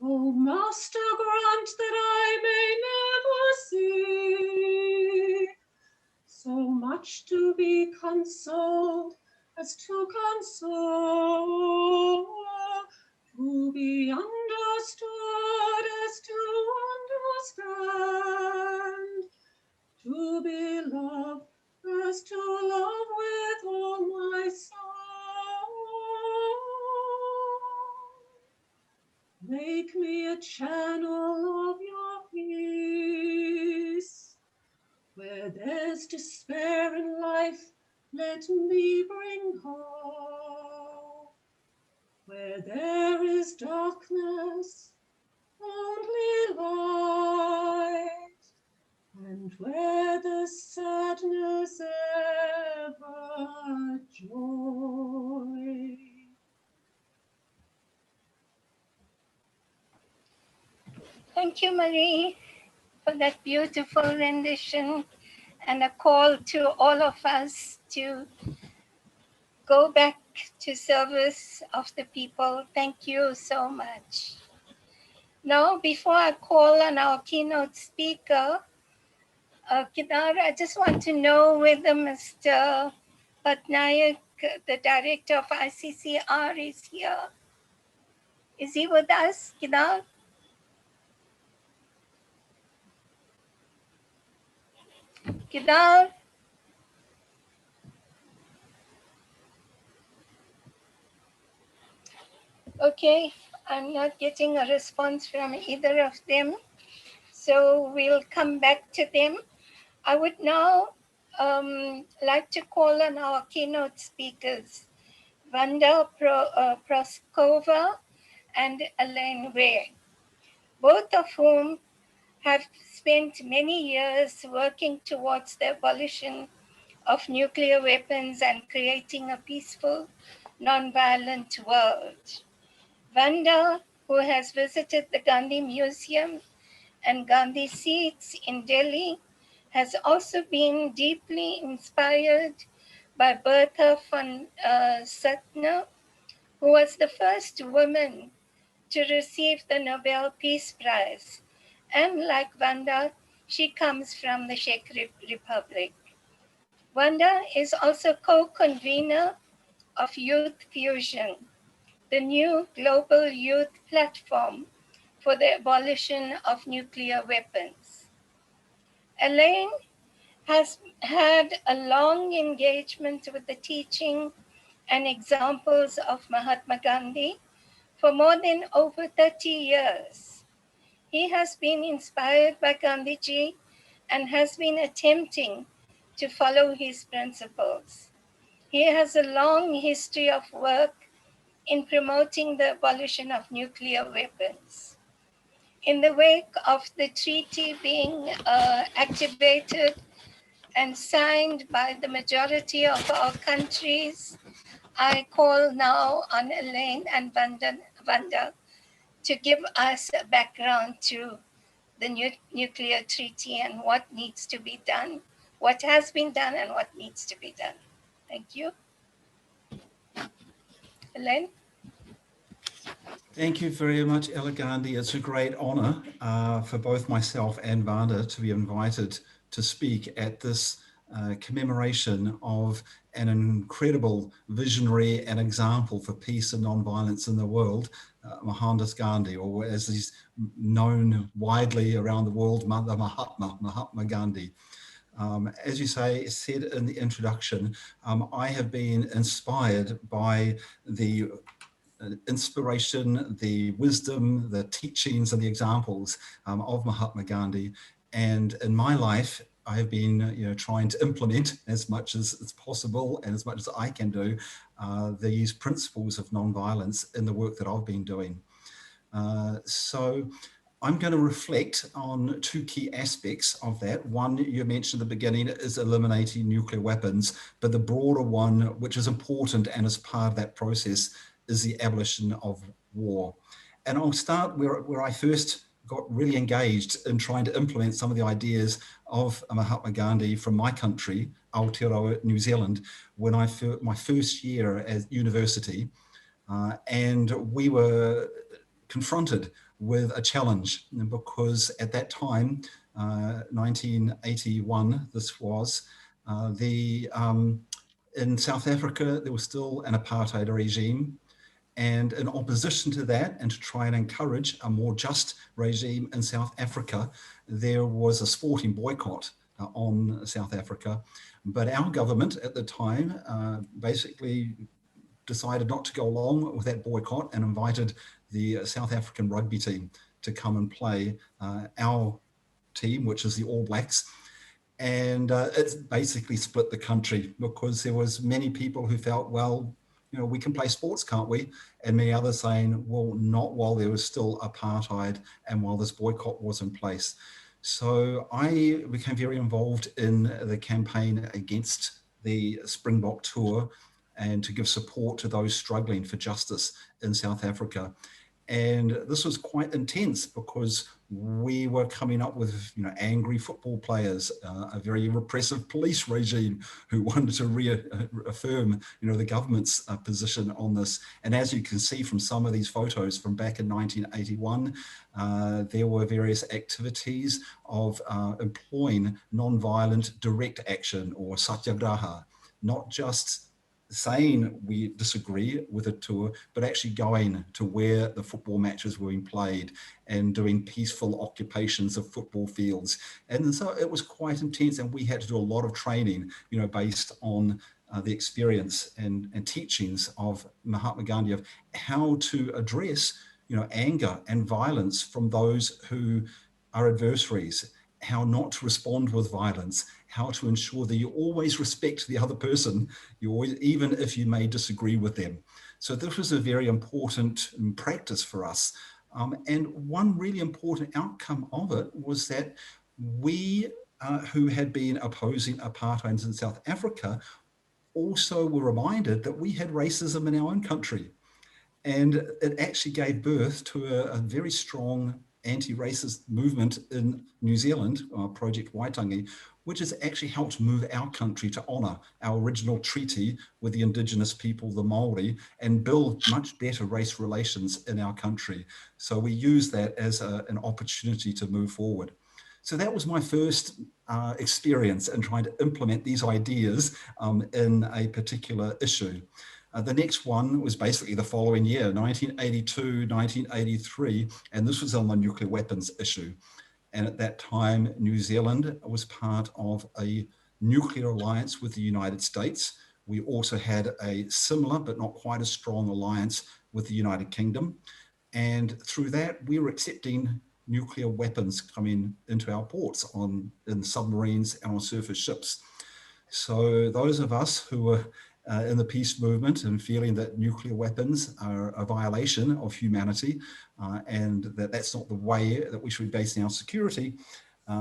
O Master, grant that I may never see so much to be consoled as to console, to be understood as to understand, to be loved as Make me a channel of your peace. Where there's despair in life, let me bring hope. Where there is darkness, only light. And where the sadness ever joy. Thank you, Marie, for that beautiful rendition and a call to all of us to go back to service of the people. Thank you so much. Now, before I call on our keynote speaker, Kedar, I just want to know whether Mr. Patnaik, the director of ICCR, is here. Is he with us, Kedar? Kedar? Okay, I'm not getting a response from either of them, so we'll come back to them. I would now like to call on our keynote speakers, Vanda Proskova and Elaine Way, both of whom have spent many years working towards the abolition of nuclear weapons and creating a peaceful, non-violent world. Vanda, who has visited the Gandhi Museum and Gandhi seats in Delhi, has also been deeply inspired by Bertha von Suttner, who was the first woman to receive the Nobel Peace Prize. And like Vanda, she comes from the Czech Republic. Vanda is also co-convener of Youth Fusion, the new global youth platform for the abolition of nuclear weapons. Elaine has had a long engagement with the teaching and examples of Mahatma Gandhi for more than over 30 years. He has been inspired by Gandhiji and has been attempting to follow his principles. He has a long history of work in promoting the abolition of nuclear weapons. In the wake of the treaty being activated and signed by the majority of our countries, I call now on Elaine and Vanda to give us a background to the nuclear treaty and what needs to be done, what has been done and what needs to be done. Thank you. Elaine? Thank you very much, Ella Gandhi. It's a great honor for both myself and Vanda to be invited to speak at this commemoration of an incredible visionary and example for peace and non-violence in the world, Mahatma Gandhi, or as he's known widely around the world, Mahatma Gandhi. As you said in the introduction, I have been inspired by the inspiration, the wisdom, the teachings and the examples of Mahatma Gandhi. And in my life, I have been trying to implement as much as it's possible and as much as I can do these principles of non-violence in the work that I've been doing. So I'm going to reflect on two key aspects of that. One, you mentioned at the beginning, is eliminating nuclear weapons, but the broader one, which is important and is part of that process, is the abolition of war. And I'll start where I first got really engaged in trying to implement some of the ideas of Mahatma Gandhi from my country, Aotearoa, New Zealand, when my first year at university, and we were confronted with a challenge, because at that time, 1981, this was, in South Africa, there was still an apartheid regime. And in opposition to that, and to try and encourage a more just regime in South Africa, there was a sporting boycott on South Africa. But our government at the time basically decided not to go along with that boycott and invited the South African rugby team to come and play our team, which is the All Blacks. And it's basically split the country because there was many people who felt, well, you know, we can play sports, can't we? And many others saying, well, not while there was still apartheid and while this boycott was in place. So I became very involved in the campaign against the Springbok tour and to give support to those struggling for justice in South Africa. And this was quite intense because we were coming up with, you know, angry football players, a very repressive police regime who wanted to reaffirm, you know, the government's position on this. And as you can see from some of these photos from back in 1981, there were various activities of employing non-violent direct action or satyagraha, not just saying we disagree with a tour, but actually going to where the football matches were being played and doing peaceful occupations of football fields. And so it was quite intense, and we had to do a lot of training, you know, based on the experience and teachings of Mahatma Gandhi of how to address, you know, anger and violence from those who are adversaries, how not to respond with violence, how to ensure that you always respect the other person, you always, even if you may disagree with them. So this was a very important practice for us. And one really important outcome of it was that we who had been opposing apartheid in South Africa also were reminded that we had racism in our own country. And it actually gave birth to a very strong anti-racist movement in New Zealand, Project Waitangi, which has actually helped move our country to honour our original treaty with the indigenous people, the Māori, and build much better race relations in our country. So we use that as an opportunity to move forward. So that was my first experience in trying to implement these ideas in a particular issue. The next one was basically the following year, 1982, 1983, and this was on the nuclear weapons issue. And at that time, New Zealand was part of a nuclear alliance with the United States. We also had a similar, but not quite as strong alliance with the United Kingdom. And through that, we were accepting nuclear weapons coming into our ports in submarines and on surface ships. So those of us who were in the peace movement and feeling that nuclear weapons are a violation of humanity and that that's not the way that we should be basing our security,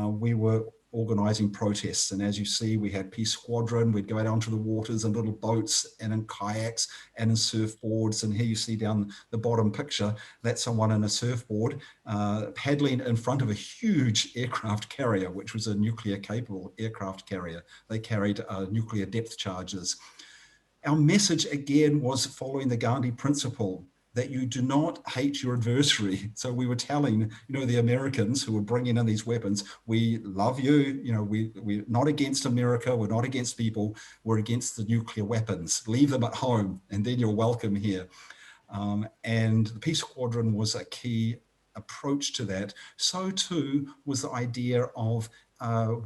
we were organising protests. And as you see, we had Peace Squadron, we'd go out onto the waters in little boats and in kayaks and in surfboards. And here you see down the bottom picture, that's someone in a surfboard paddling in front of a huge aircraft carrier, which was a nuclear capable aircraft carrier. They carried nuclear depth charges. Our message again was following the Gandhi principle that you do not hate your adversary. So we were telling, you know, the Americans who were bringing in these weapons, we love you, you know, we're not against America, we're not against people, we're against the nuclear weapons. Leave them at home and then you're welcome here. And the Peace Squadron was a key approach to that. So too was the idea of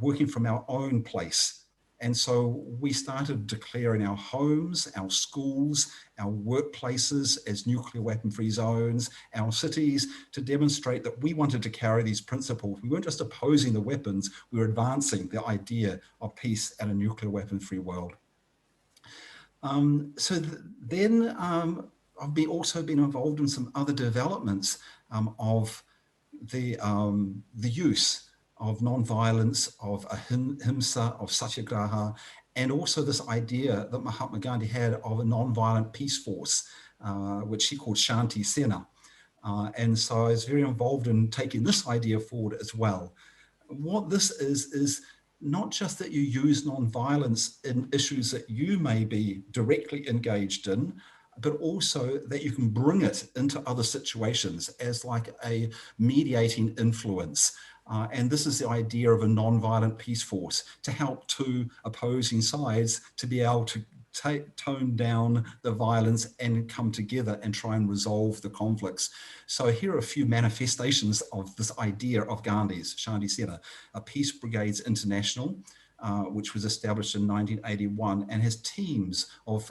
working from our own place. And so we started declaring our homes, our schools, our workplaces as nuclear weapon-free zones, our cities, to demonstrate that we wanted to carry these principles. We weren't just opposing the weapons, we were advancing the idea of peace and a nuclear weapon-free world. Then I've also been involved in some other developments of the use of non-violence, of ahimsa, of satyagraha, and also this idea that Mahatma Gandhi had of a non-violent peace force, which he called Shanti Sena. And so I was very involved in taking this idea forward as well. What this is not just that you use non-violence in issues that you may be directly engaged in, but also that you can bring it into other situations as like a mediating influence. And this is the idea of a non-violent peace force to help two opposing sides to be able to tone down the violence and come together and try and resolve the conflicts. So here are a few manifestations of this idea of Gandhi's, Shanti Sena, Peace Brigades International, which was established in 1981 and has teams of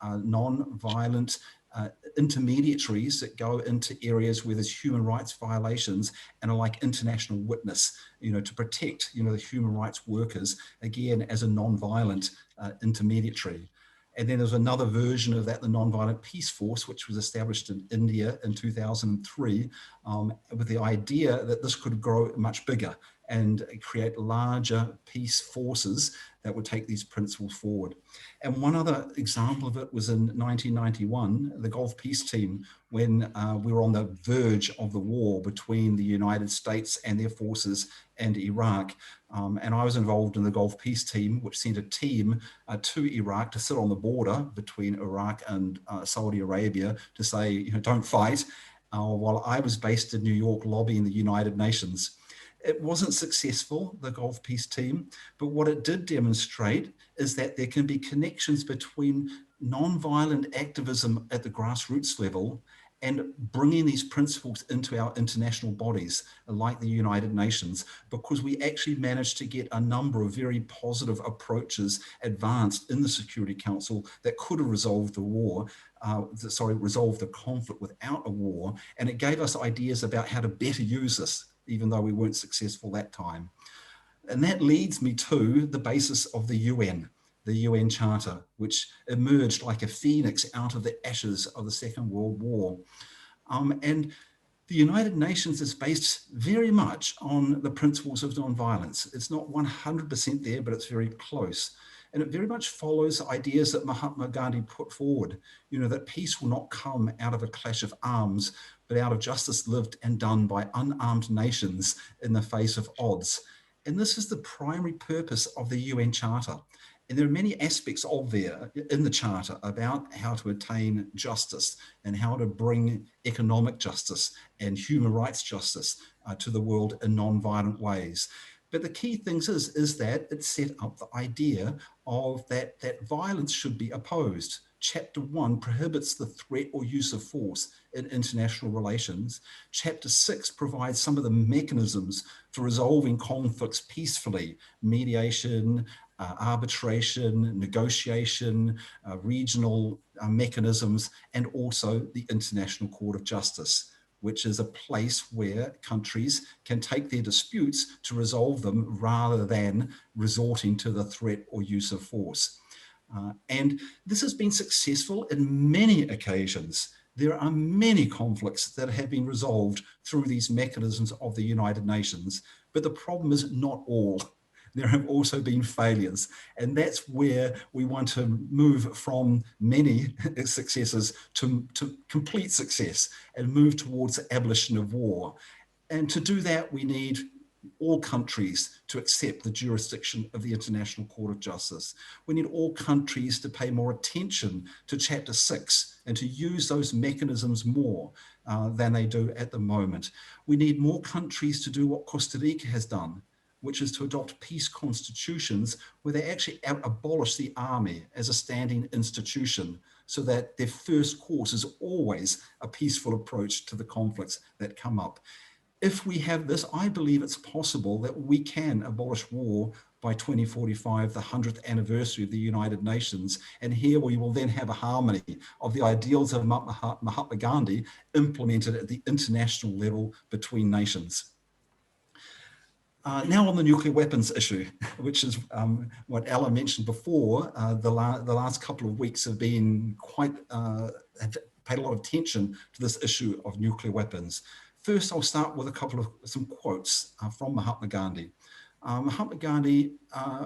non-violent intermediaries that go into areas where there's human rights violations and are like international witness, to protect, the human rights workers, again, as a non-violent intermediary. And then there's another version of that, the Non-Violent Peace Force, which was established in India in 2003, with the idea that this could grow much bigger and create larger peace forces that would take these principles forward. And one other example of it was in 1991, the Gulf Peace Team, when we were on the verge of the war between the United States and their forces and Iraq. And I was involved in the Gulf Peace Team, which sent a team to Iraq to sit on the border between Iraq and Saudi Arabia to say, don't fight, while I was based in New York lobbying the United Nations. It wasn't successful, the Gulf Peace Team, but what it did demonstrate is that there can be connections between non-violent activism at the grassroots level and bringing these principles into our international bodies like the United Nations, because we actually managed to get a number of very positive approaches advanced in the Security Council that could have resolved the war, resolved the conflict without a war. And it gave us ideas about how to better use this, even though we weren't successful that time. And that leads me to the basis of the UN Charter, which emerged like a phoenix out of the ashes of the Second World War. And the United Nations is based very much on the principles of nonviolence. It's not 100% there, but it's very close. And it very much follows ideas that Mahatma Gandhi put forward, that peace will not come out of a clash of arms, but out of justice lived and done by unarmed nations in the face of odds. And this is the primary purpose of the UN Charter. And there are many aspects in the Charter about how to attain justice and how to bring economic justice and human rights justice to the world in non-violent ways. But the key things is that it set up the idea of that violence should be opposed. Chapter 1 prohibits the threat or use of force in international relations. Chapter 6 provides some of the mechanisms for resolving conflicts peacefully: mediation, arbitration, negotiation, regional mechanisms, and also the International Court of Justice, which is a place where countries can take their disputes to resolve them rather than resorting to the threat or use of force. And this has been successful in many occasions. There are many conflicts that have been resolved through these mechanisms of the United Nations, but the problem is not all. There have also been failures, and that's where we want to move from many successes to complete success and move towards the abolition of war. And to do that, we need all countries to accept the jurisdiction of the International Court of Justice. We need all countries to pay more attention to Chapter 6 and to use those mechanisms more than they do at the moment. We need more countries to do what Costa Rica has done, which is to adopt peace constitutions where they actually abolish the army as a standing institution, so that their first course is always a peaceful approach to the conflicts that come up. If we have this, I believe it's possible that we can abolish war by 2045, the 100th anniversary of the United Nations. And here we will then have a harmony of the ideals of Mahatma Gandhi implemented at the international level between nations. Now on the nuclear weapons issue, which is what Ella mentioned before, the last couple of weeks have been have paid a lot of attention to this issue of nuclear weapons. First, I'll start with some quotes from Mahatma Gandhi. Mahatma Gandhi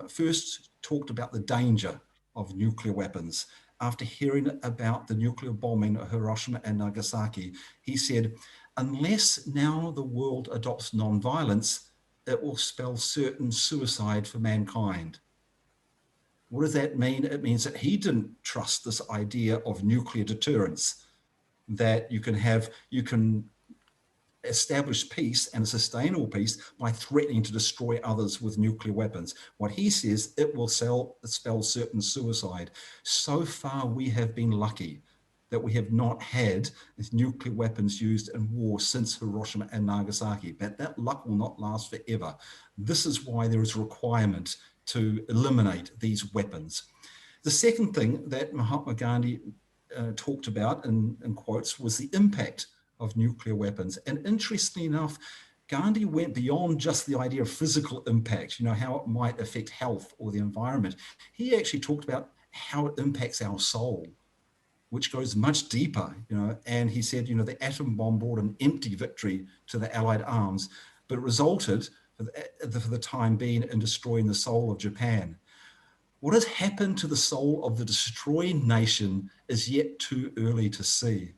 first talked about the danger of nuclear weapons. After hearing about the nuclear bombing of Hiroshima and Nagasaki, he said, "Unless now the world adopts non-violence, it will spell certain suicide for mankind." What does that mean? It means that he didn't trust this idea of nuclear deterrence, that you can establish peace and a sustainable peace by threatening to destroy others with nuclear weapons. What he says, it will spell certain suicide. So far, we have been lucky that we have not had nuclear weapons used in war since Hiroshima and Nagasaki, but that luck will not last forever. This is why there is a requirement to eliminate these weapons. The second thing that Mahatma Gandhi talked about in quotes was the impact of nuclear weapons. And interestingly enough, Gandhi went beyond just the idea of physical impact, you know, how it might affect health or the environment. He actually talked about how it impacts our soul, which goes much deeper, you know, and he said, you know, the atom bomb brought an empty victory to the Allied arms, but it resulted for the time being in destroying the soul of Japan. What has happened to the soul of the destroying nation is yet too early to see.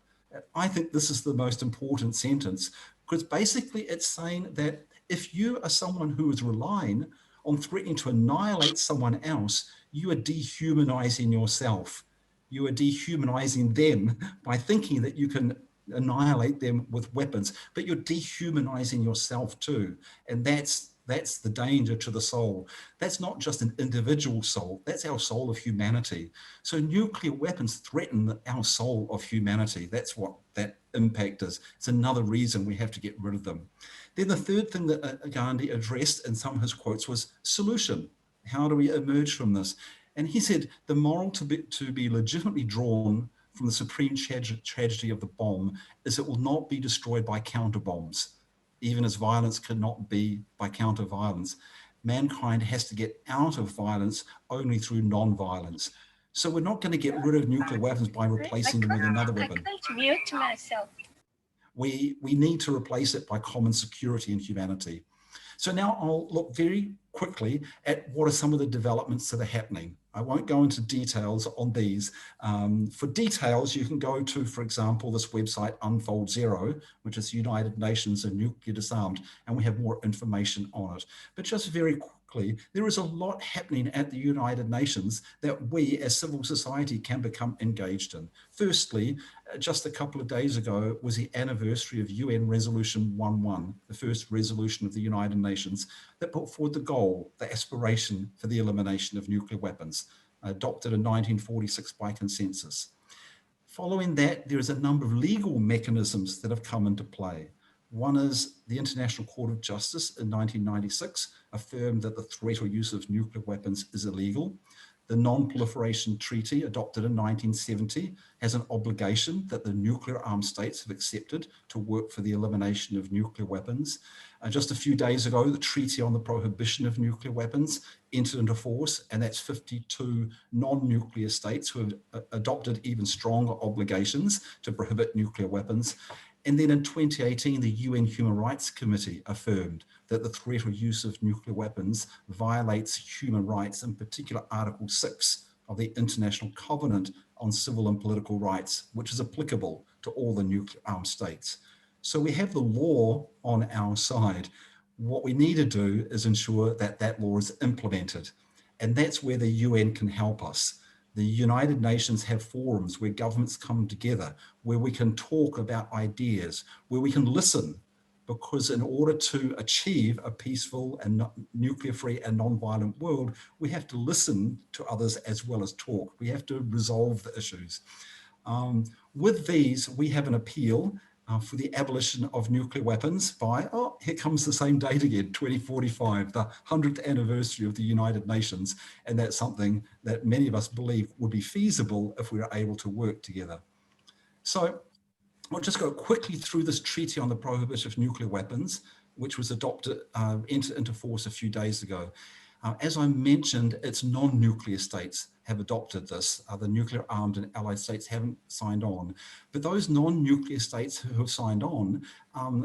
I think this is the most important sentence, because basically it's saying that if you are someone who is relying on threatening to annihilate someone else, you are dehumanizing yourself. You are dehumanizing them by thinking that you can annihilate them with weapons, but you're dehumanizing yourself too. And that's the danger to the soul. That's not just an individual soul, that's our soul of humanity. So nuclear weapons threaten our soul of humanity. That's what that impact is. It's another reason we have to get rid of them. Then the third thing that Gandhi addressed in some of his quotes was solution. How do we emerge from this? And he said the moral to be legitimately drawn from the supreme tragedy of the bomb is it will not be destroyed by counter bombs, even as violence cannot be by counter violence. Mankind has to get out of violence only through non-violence. So we're not going to get rid of nuclear weapons by replacing them with another weapon. I can't mute myself. We need to replace it by common security and humanity. So now I'll look very quickly at what are some of the developments that are happening. I won't go into details on these. For details, you can go to, for example, this website Unfold Zero, which is United Nations and Nuclear Disarmed, and we have more information on it. But just very quickly, there is a lot happening at the United Nations that we as civil society can become engaged in. Firstly, just a couple of days ago was the anniversary of UN Resolution 11, the first resolution of the United Nations that put forward the goal, the aspiration for the elimination of nuclear weapons, adopted in 1946 by consensus. Following that, there is a number of legal mechanisms that have come into play. One is the International Court of Justice in 1996 affirmed that the threat or use of nuclear weapons is illegal. The Non-Proliferation Treaty, adopted in 1970, has an obligation that the nuclear armed states have accepted to work for the elimination of nuclear weapons. Just a few days ago, the Treaty on the Prohibition of Nuclear Weapons entered into force, and that's 52 non-nuclear states who have adopted even stronger obligations to prohibit nuclear weapons. And then in 2018, the UN Human Rights Committee affirmed that the threat or use of nuclear weapons violates human rights, in particular Article 6 of the International Covenant on Civil and Political Rights, which is applicable to all the nuclear armed states. So we have the law on our side. What we need to do is ensure that that law is implemented. And that's where the UN can help us. The United Nations have forums where governments come together, where we can talk about ideas, where we can listen, because in order to achieve a peaceful and nuclear-free and non-violent world, we have to listen to others as well as talk. We have to resolve the issues. With these, we have an appeal for the abolition of nuclear weapons by, oh, here comes the same date again, 2045, the 100th anniversary of the United Nations. And that's something that many of us believe would be feasible if we were able to work together. So I'll just go quickly through this treaty on the prohibition of nuclear weapons, which was adopted, entered into force a few days ago. As I mentioned, it's non-nuclear states have adopted this. The nuclear armed and allied states haven't signed on. But those non-nuclear states who have signed on,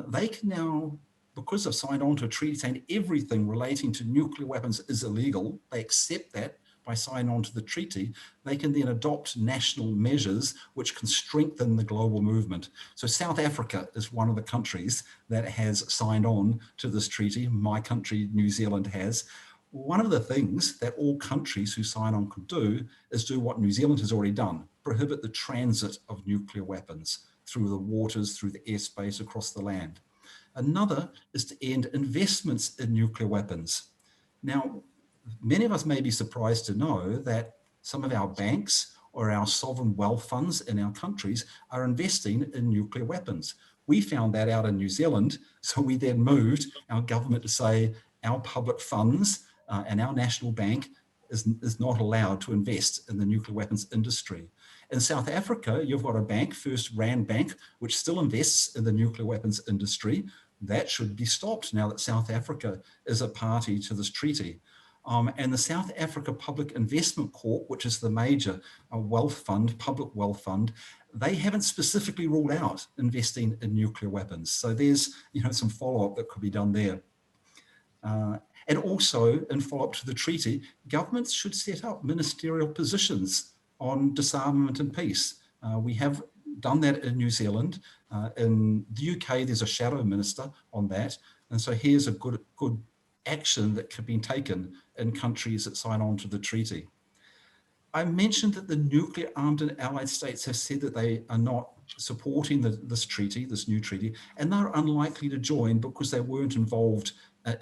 they can now, because they've signed on to a treaty saying everything relating to nuclear weapons is illegal, they accept that by signing on to the treaty, they can then adopt national measures which can strengthen the global movement. So South Africa is one of the countries that has signed on to this treaty. My country, New Zealand, has. One of the things that all countries who sign on could do is do what New Zealand has already done, prohibit the transit of nuclear weapons through the waters, through the airspace, across the land. Another is to end investments in nuclear weapons. Now, many of us may be surprised to know that some of our banks or our sovereign wealth funds in our countries are investing in nuclear weapons. We found that out in New Zealand, so we then moved our government to say our public funds and our national bank is not allowed to invest in the nuclear weapons industry. In South Africa, you've got a bank, First Rand Bank, which still invests in the nuclear weapons industry. That should be stopped now that South Africa is a party to this treaty. And the South Africa Public Investment Corp, which is the major wealth fund, public wealth fund, they haven't specifically ruled out investing in nuclear weapons. So there's some follow-up that could be done there. And also, in follow-up to the treaty, governments should set up ministerial positions on disarmament and peace. We have done that in New Zealand. In the UK, there's a shadow minister on that. And so here's a good action that could be taken in countries that sign on to the treaty. I mentioned that the nuclear armed and allied states have said that they are not supporting this new treaty, and they're unlikely to join because they weren't involved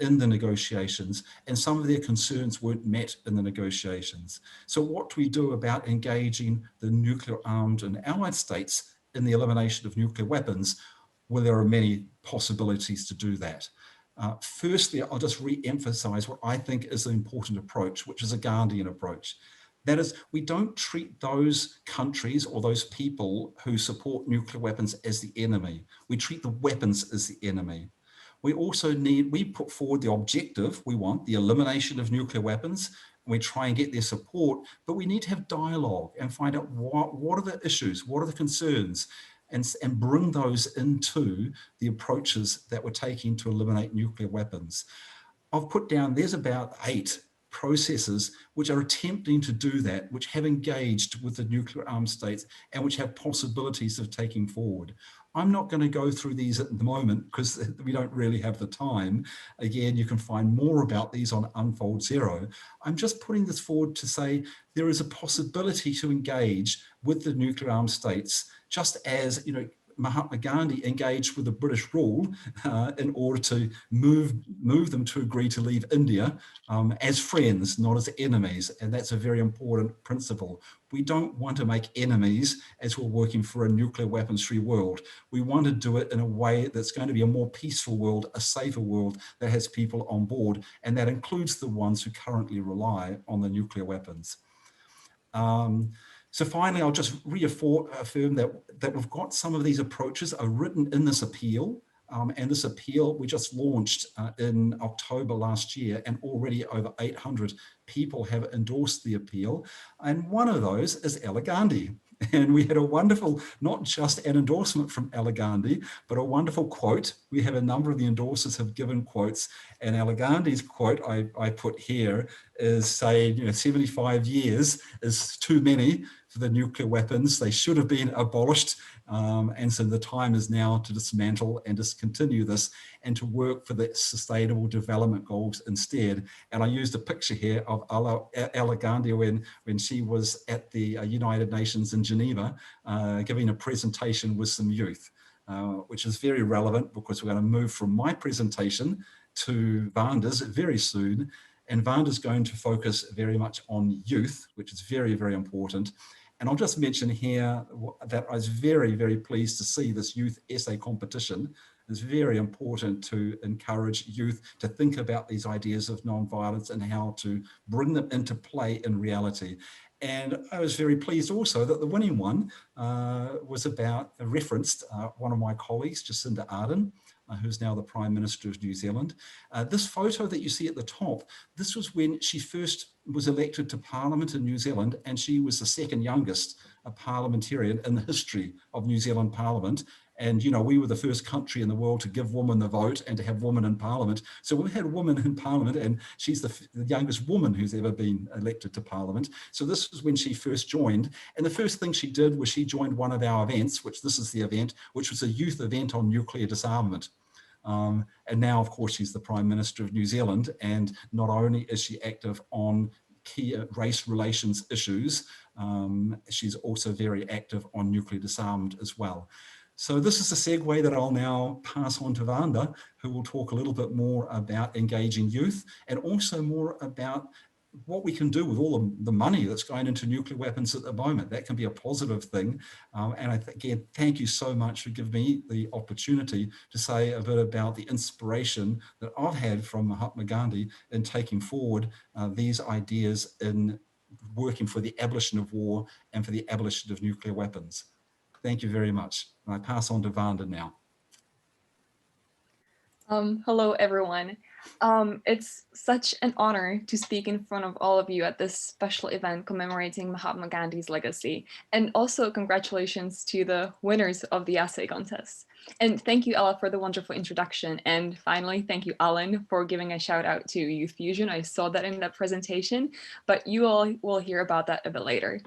in the negotiations, and some of their concerns weren't met in the negotiations. So what do we do about engaging the nuclear armed and allied states in the elimination of nuclear weapons? Well, there are many possibilities to do that. Firstly, I'll just re-emphasize what I think is an important approach, which is a Gandhian approach. That is, we don't treat those countries or those people who support nuclear weapons as the enemy. We treat the weapons as the enemy. We also we put forward the objective, we want the elimination of nuclear weapons, and we try and get their support, but we need to have dialogue and find out what are the issues, what are the concerns, and bring those into the approaches that we're taking to eliminate nuclear weapons. I've put down, there's about 8 processes which are attempting to do that, which have engaged with the nuclear armed states and which have possibilities of taking forward. I'm not going to go through these at the moment because we don't really have the time. Again, you can find more about these on Unfold Zero. I'm just putting this forward to say there is a possibility to engage with the nuclear armed states, just as Mahatma Gandhi engaged with the British rule in order to move them to agree to leave India as friends, not as enemies. And that's a very important principle. We don't want to make enemies as we're working for a nuclear weapons-free world. We want to do it in a way that's going to be a more peaceful world, a safer world that has people on board, and that includes the ones who currently rely on the nuclear weapons. So finally, I'll just reaffirm that we've got some of these approaches are written in this appeal. And this appeal we just launched in October last year, and already over 800 people have endorsed the appeal. And one of those is Ella Gandhi. And we had a wonderful, not just an endorsement from Ella Gandhi, but a wonderful quote. We have a number of the endorsers have given quotes, and Ella Gandhi's quote I put here is saying, 75 years is too many for the nuclear weapons. They should have been abolished. And so the time is now to dismantle and discontinue this and to work for the sustainable development goals instead. And I used a picture here of Ella Gandhi when she was at the United Nations in Geneva, giving a presentation with some youth, which is very relevant because we're going to move from my presentation to Vanda's very soon. And Vanda's going to focus very much on youth, which is very, very important. And I'll just mention here that I was very, very pleased to see this youth essay competition. It's very important to encourage youth to think about these ideas of nonviolence and how to bring them into play in reality. And I was very pleased also that the winning one was referenced one of my colleagues, Jacinda Ardern, who's now the Prime Minister of New Zealand. This photo that you see at the top, this was when she first was elected to Parliament in New Zealand, and she was the second youngest parliamentarian in the history of New Zealand Parliament. And, we were the first country in the world to give women the vote and to have women in Parliament. So we've had women in Parliament, and she's the youngest woman who's ever been elected to Parliament. So this was when she first joined. And the first thing she did was she joined one of our events, which this is the event, which was a youth event on nuclear disarmament. And now, of course, she's the Prime Minister of New Zealand. And not only is she active on key race relations issues, she's also very active on nuclear disarmament as well. So this is a segue that I'll now pass on to Vanda, who will talk a little bit more about engaging youth and also more about what we can do with all the money that's going into nuclear weapons at the moment. That can be a positive thing. And again, thank you so much for giving me the opportunity to say a bit about the inspiration that I've had from Mahatma Gandhi in taking forward these ideas in working for the abolition of war and for the abolition of nuclear weapons. Thank you very much. And I pass on to Vanda now. Hello, everyone. It's such an honor to speak in front of all of you at this special event commemorating Mahatma Gandhi's legacy. And also congratulations to the winners of the essay contest. And thank you, Ella, for the wonderful introduction. And finally, thank you, Alan, for giving a shout out to Youth Fusion. I saw that in that presentation, but you all will hear about that a bit later.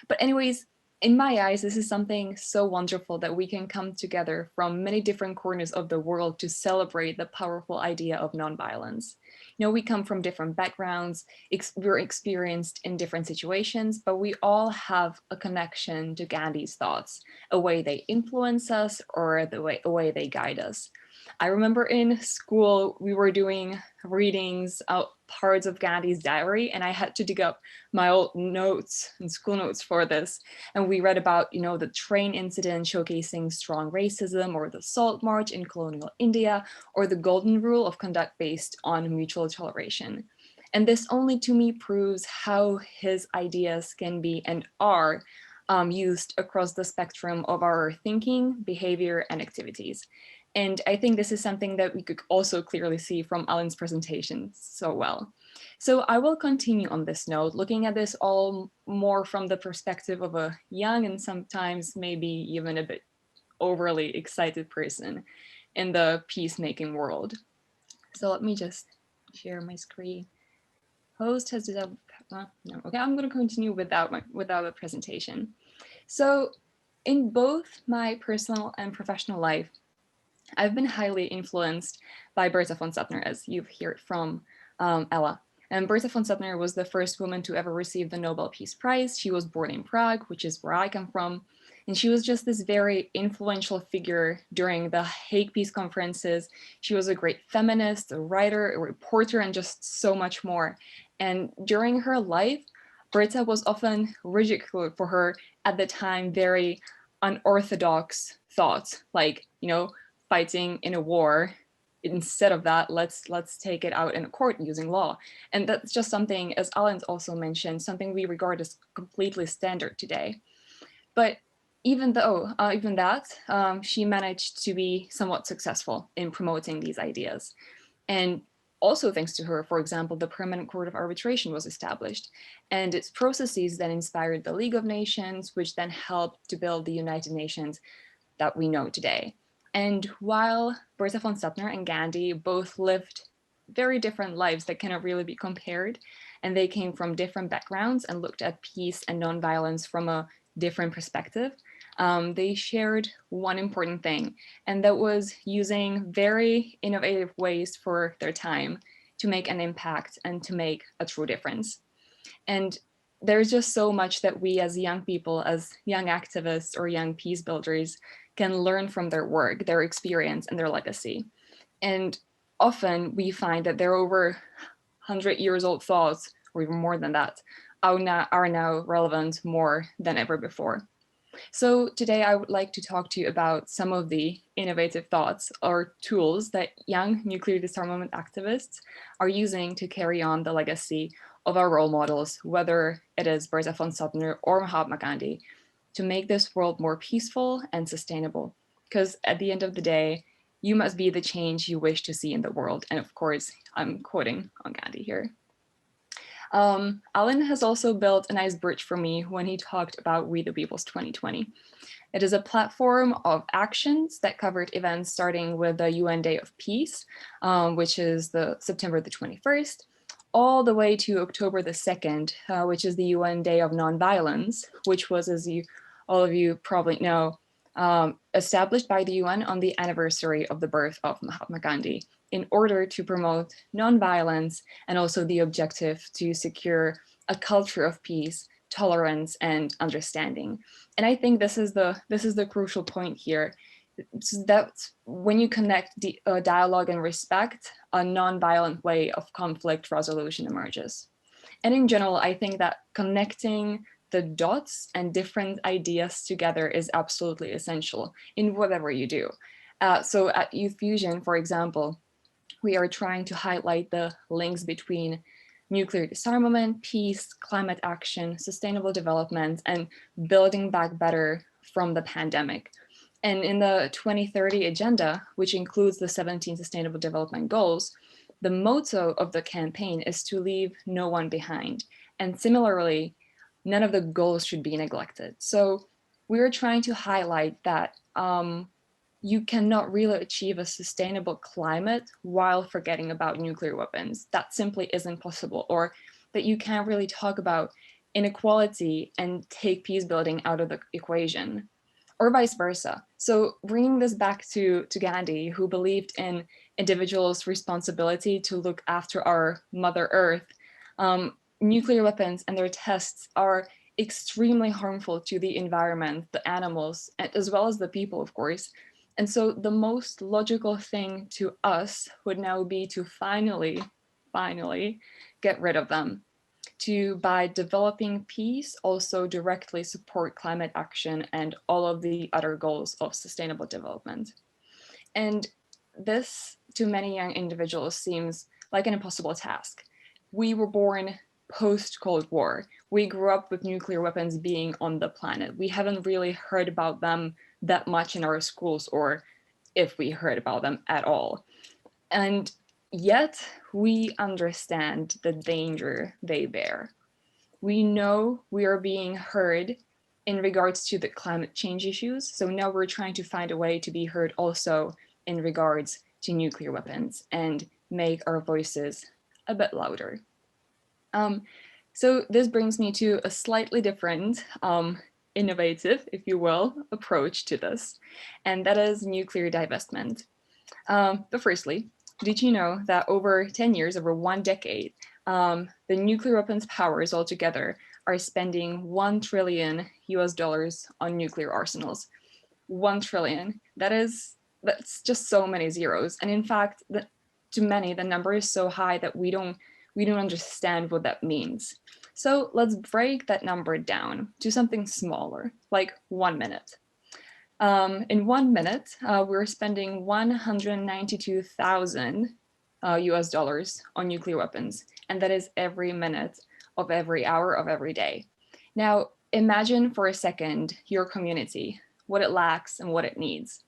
But anyways, in my eyes, this is something so wonderful that we can come together from many different corners of the world to celebrate the powerful idea of nonviolence. You know, we come from different backgrounds, we're experienced in different situations, but we all have a connection to Gandhi's thoughts, a way they influence us or a way they guide us. I remember in school, we were doing readings out parts of Gandhi's diary, and I had to dig up my old notes and school notes for this. And we read about, you know, the train incident showcasing strong racism, or the Salt March in colonial India, or the golden rule of conduct based on mutual toleration. And this only to me proves how his ideas can be and are used across the spectrum of our thinking, behavior, and activities. And I think this is something that we could also clearly see from Alan's presentation so well. So I will continue on this note, looking at this all more from the perspective of a young and sometimes maybe even a bit overly excited person in the peacemaking world. So let me just share my screen. Host has no. Okay, I'm going to continue without a presentation. So in both my personal and professional life, I've been highly influenced by Bertha von Suttner, as you've heard from Ella. And Bertha von Suttner was the first woman to ever receive the Nobel Peace Prize. She was born in Prague, which is where I come from. And she was just this very influential figure during the Hague Peace Conferences. She was a great feminist, a writer, a reporter, and just so much more. And during her life, Bertha was often ridiculed for her, at the time, very unorthodox thoughts, like, you know, fighting in a war. Instead of that, let's take it out in a court using law. And that's just something, as Alan also mentioned, something we regard as completely standard today. But even that, she managed to be somewhat successful in promoting these ideas. And also thanks to her, for example, the Permanent Court of Arbitration was established, and its processes then inspired the League of Nations, which then helped to build the United Nations that we know today. And while Bertha von Suttner and Gandhi both lived very different lives that cannot really be compared, and they came from different backgrounds and looked at peace and nonviolence from a different perspective, they shared one important thing, and that was using very innovative ways for their time to make an impact and to make a true difference. And there's just so much that we as young people, as young activists or young peace builders, can learn from their work, their experience, and their legacy. And often we find that their over 100 years old thoughts, or even more than that, are now relevant more than ever before. So today I would like to talk to you about some of the innovative thoughts or tools that young nuclear disarmament activists are using to carry on the legacy of our role models, whether it is Bertha von Suttner or Mahatma Gandhi, to make this world more peaceful and sustainable. Because at the end of the day, you must be the change you wish to see in the world. And of course, I'm quoting on Gandhi here. Alan has also built a nice bridge for me when he talked about We the People's 2020. It is a platform of actions that covered events starting with the UN Day of Peace, which is the September the 21st, all the way to October the 2nd, which is the UN Day of Nonviolence, which was, as all of you probably know, established by the UN on the anniversary of the birth of Mahatma Gandhi in order to promote nonviolence and also the objective to secure a culture of peace, tolerance, and understanding. And I think this is the crucial point here. That when you connect dialogue and respect, a nonviolent way of conflict resolution emerges. And in general, I think that connecting the dots and different ideas together is absolutely essential in whatever you do. So at Youth Fusion, for example, we are trying to highlight the links between nuclear disarmament, peace, climate action, sustainable development, and building back better from the pandemic. And in the 2030 agenda, which includes the 17 Sustainable Development Goals, the motto of the campaign is to leave no one behind. And similarly, none of the goals should be neglected. So we're trying to highlight that you cannot really achieve a sustainable climate while forgetting about nuclear weapons. That simply isn't possible, or that you can't really talk about inequality and take peace building out of the equation, or vice versa. So bringing this back to Gandhi, who believed in individuals' responsibility to look after our Mother Earth, nuclear weapons and their tests are extremely harmful to the environment, the animals, as well as the people, of course. And so the most logical thing to us would now be to finally get rid of them. To, by developing peace, also directly support climate action and all of the other goals of sustainable development. And this, to many young individuals, seems like an impossible task. We were born post-Cold War. We grew up with nuclear weapons being on the planet. We haven't really heard about them that much in our schools, or if we heard about them at all. And yet we understand the danger they bear. We know we are being heard in regards to the climate change issues. So now we're trying to find a way to be heard also in regards to nuclear weapons and make our voices a bit louder. So this brings me to a slightly different, innovative, if you will, approach to this, and that is nuclear divestment. But firstly, did you know that over 10 years, over 1 decade, the nuclear weapons powers altogether are spending $1 trillion on nuclear arsenals? 1 trillion. That's just so many zeros. And in fact, to many, the number is so high that we don't understand what that means. So let's break that number down to something smaller, like 1 minute. In 1 minute, we're spending $192,000 on nuclear weapons, and that is every minute of every hour of every day. Now, imagine for a second your community, what it lacks and what it needs.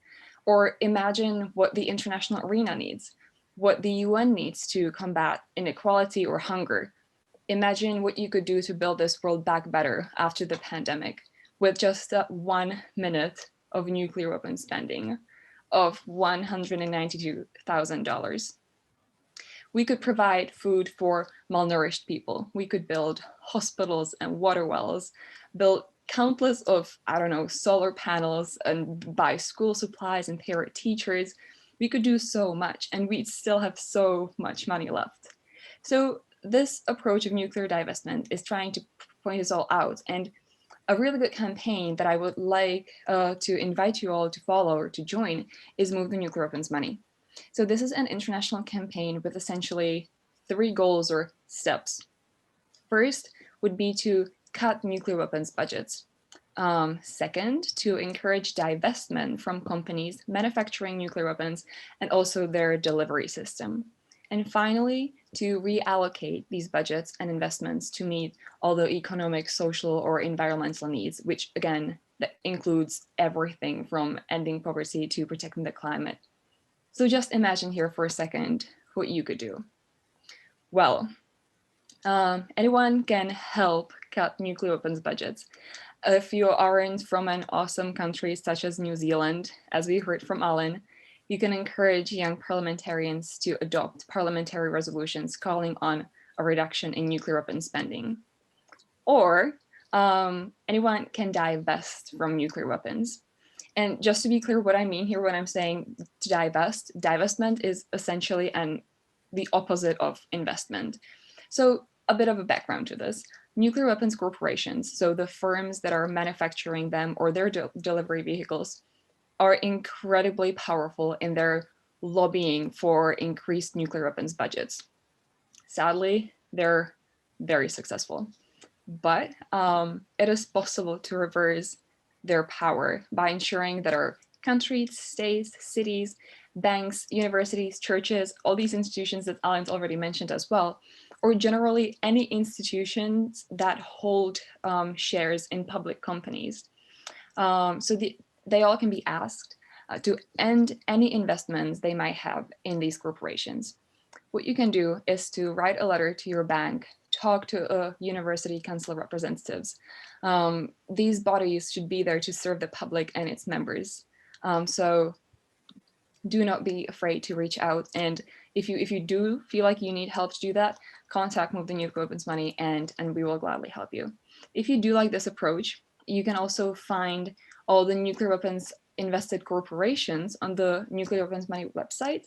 Or imagine what the international arena needs, what the UN needs to combat inequality or hunger. Imagine what you could do to build this world back better after the pandemic with just 1 minute of nuclear weapon spending of $192,000. We could provide food for malnourished people. We could build hospitals and water wells, build countless of, solar panels, and buy school supplies and pay our teachers. We could do so much, and we'd still have so much money left. So this approach of nuclear divestment is trying to point this all out. And a really good campaign that I would like to invite you all to follow or to join is Move the Nuclear Weapons Money. So this is an international campaign with essentially 3 goals or steps. First would be to cut nuclear weapons budgets. Second, to encourage divestment from companies manufacturing nuclear weapons and also their delivery system. And finally, to reallocate these budgets and investments to meet all the economic, social, or environmental needs, which again, that includes everything from ending poverty to protecting the climate. So just imagine here for a second what you could do. Well, anyone can help cut nuclear weapons budgets. If you aren't from an awesome country such as New Zealand, as we heard from Alan, you can encourage young parliamentarians to adopt parliamentary resolutions calling on a reduction in nuclear weapon spending. Or anyone can divest from nuclear weapons. And just to be clear what I mean here when I'm saying to divestment is essentially the opposite of investment. So a bit of a background to this. Nuclear weapons corporations, so the firms that are manufacturing them or their delivery vehicles, are incredibly powerful in their lobbying for increased nuclear weapons budgets. Sadly, they're very successful. But it is possible to reverse their power by ensuring that our countries, states, cities, banks, universities, churches, all these institutions that Alan's already mentioned as well, or generally any institutions that hold shares in public companies. They all can be asked to end any investments they might have in these corporations. What you can do is to write a letter to your bank, talk to a university council representatives. These bodies should be there to serve the public and its members. So do not be afraid to reach out. And if you do feel like you need help to do that, contact Move the Nuclear Weapons Money and we will gladly help you. If you do like this approach, you can also find all the nuclear weapons invested corporations on the Nuclear Weapons Money website.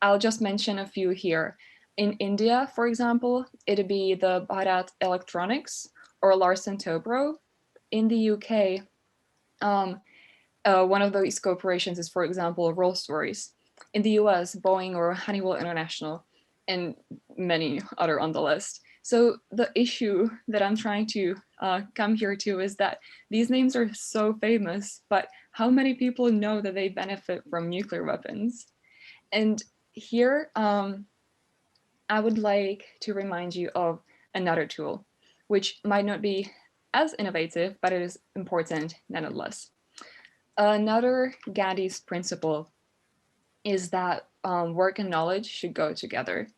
I'll just mention a few here. In India, for example, it'd be the Bharat Electronics or Larsen Tobro. In the UK, one of these corporations is, for example, Rolls-Royce. In the US, Boeing or Honeywell International, and many other on the list. So the issue that I'm trying to come here to is that these names are so famous, but how many people know that they benefit from nuclear weapons? And here, I would like to remind you of another tool, which might not be as innovative, but it is important nonetheless. Another Gandhi's principle is that work and knowledge should go together,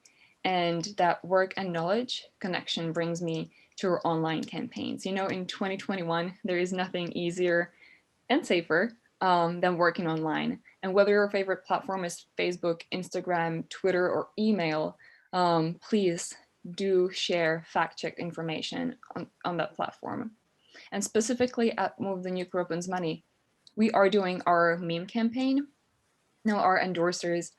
and that work and knowledge connection brings me to our online campaigns. You know, in 2021, there is nothing easier and safer than working online. And whether your favorite platform is Facebook, Instagram, Twitter, or email, please do share fact-checked information on that platform. And specifically at Move the Nuclear Weapons Money, we are doing our meme campaign. Now our endorsers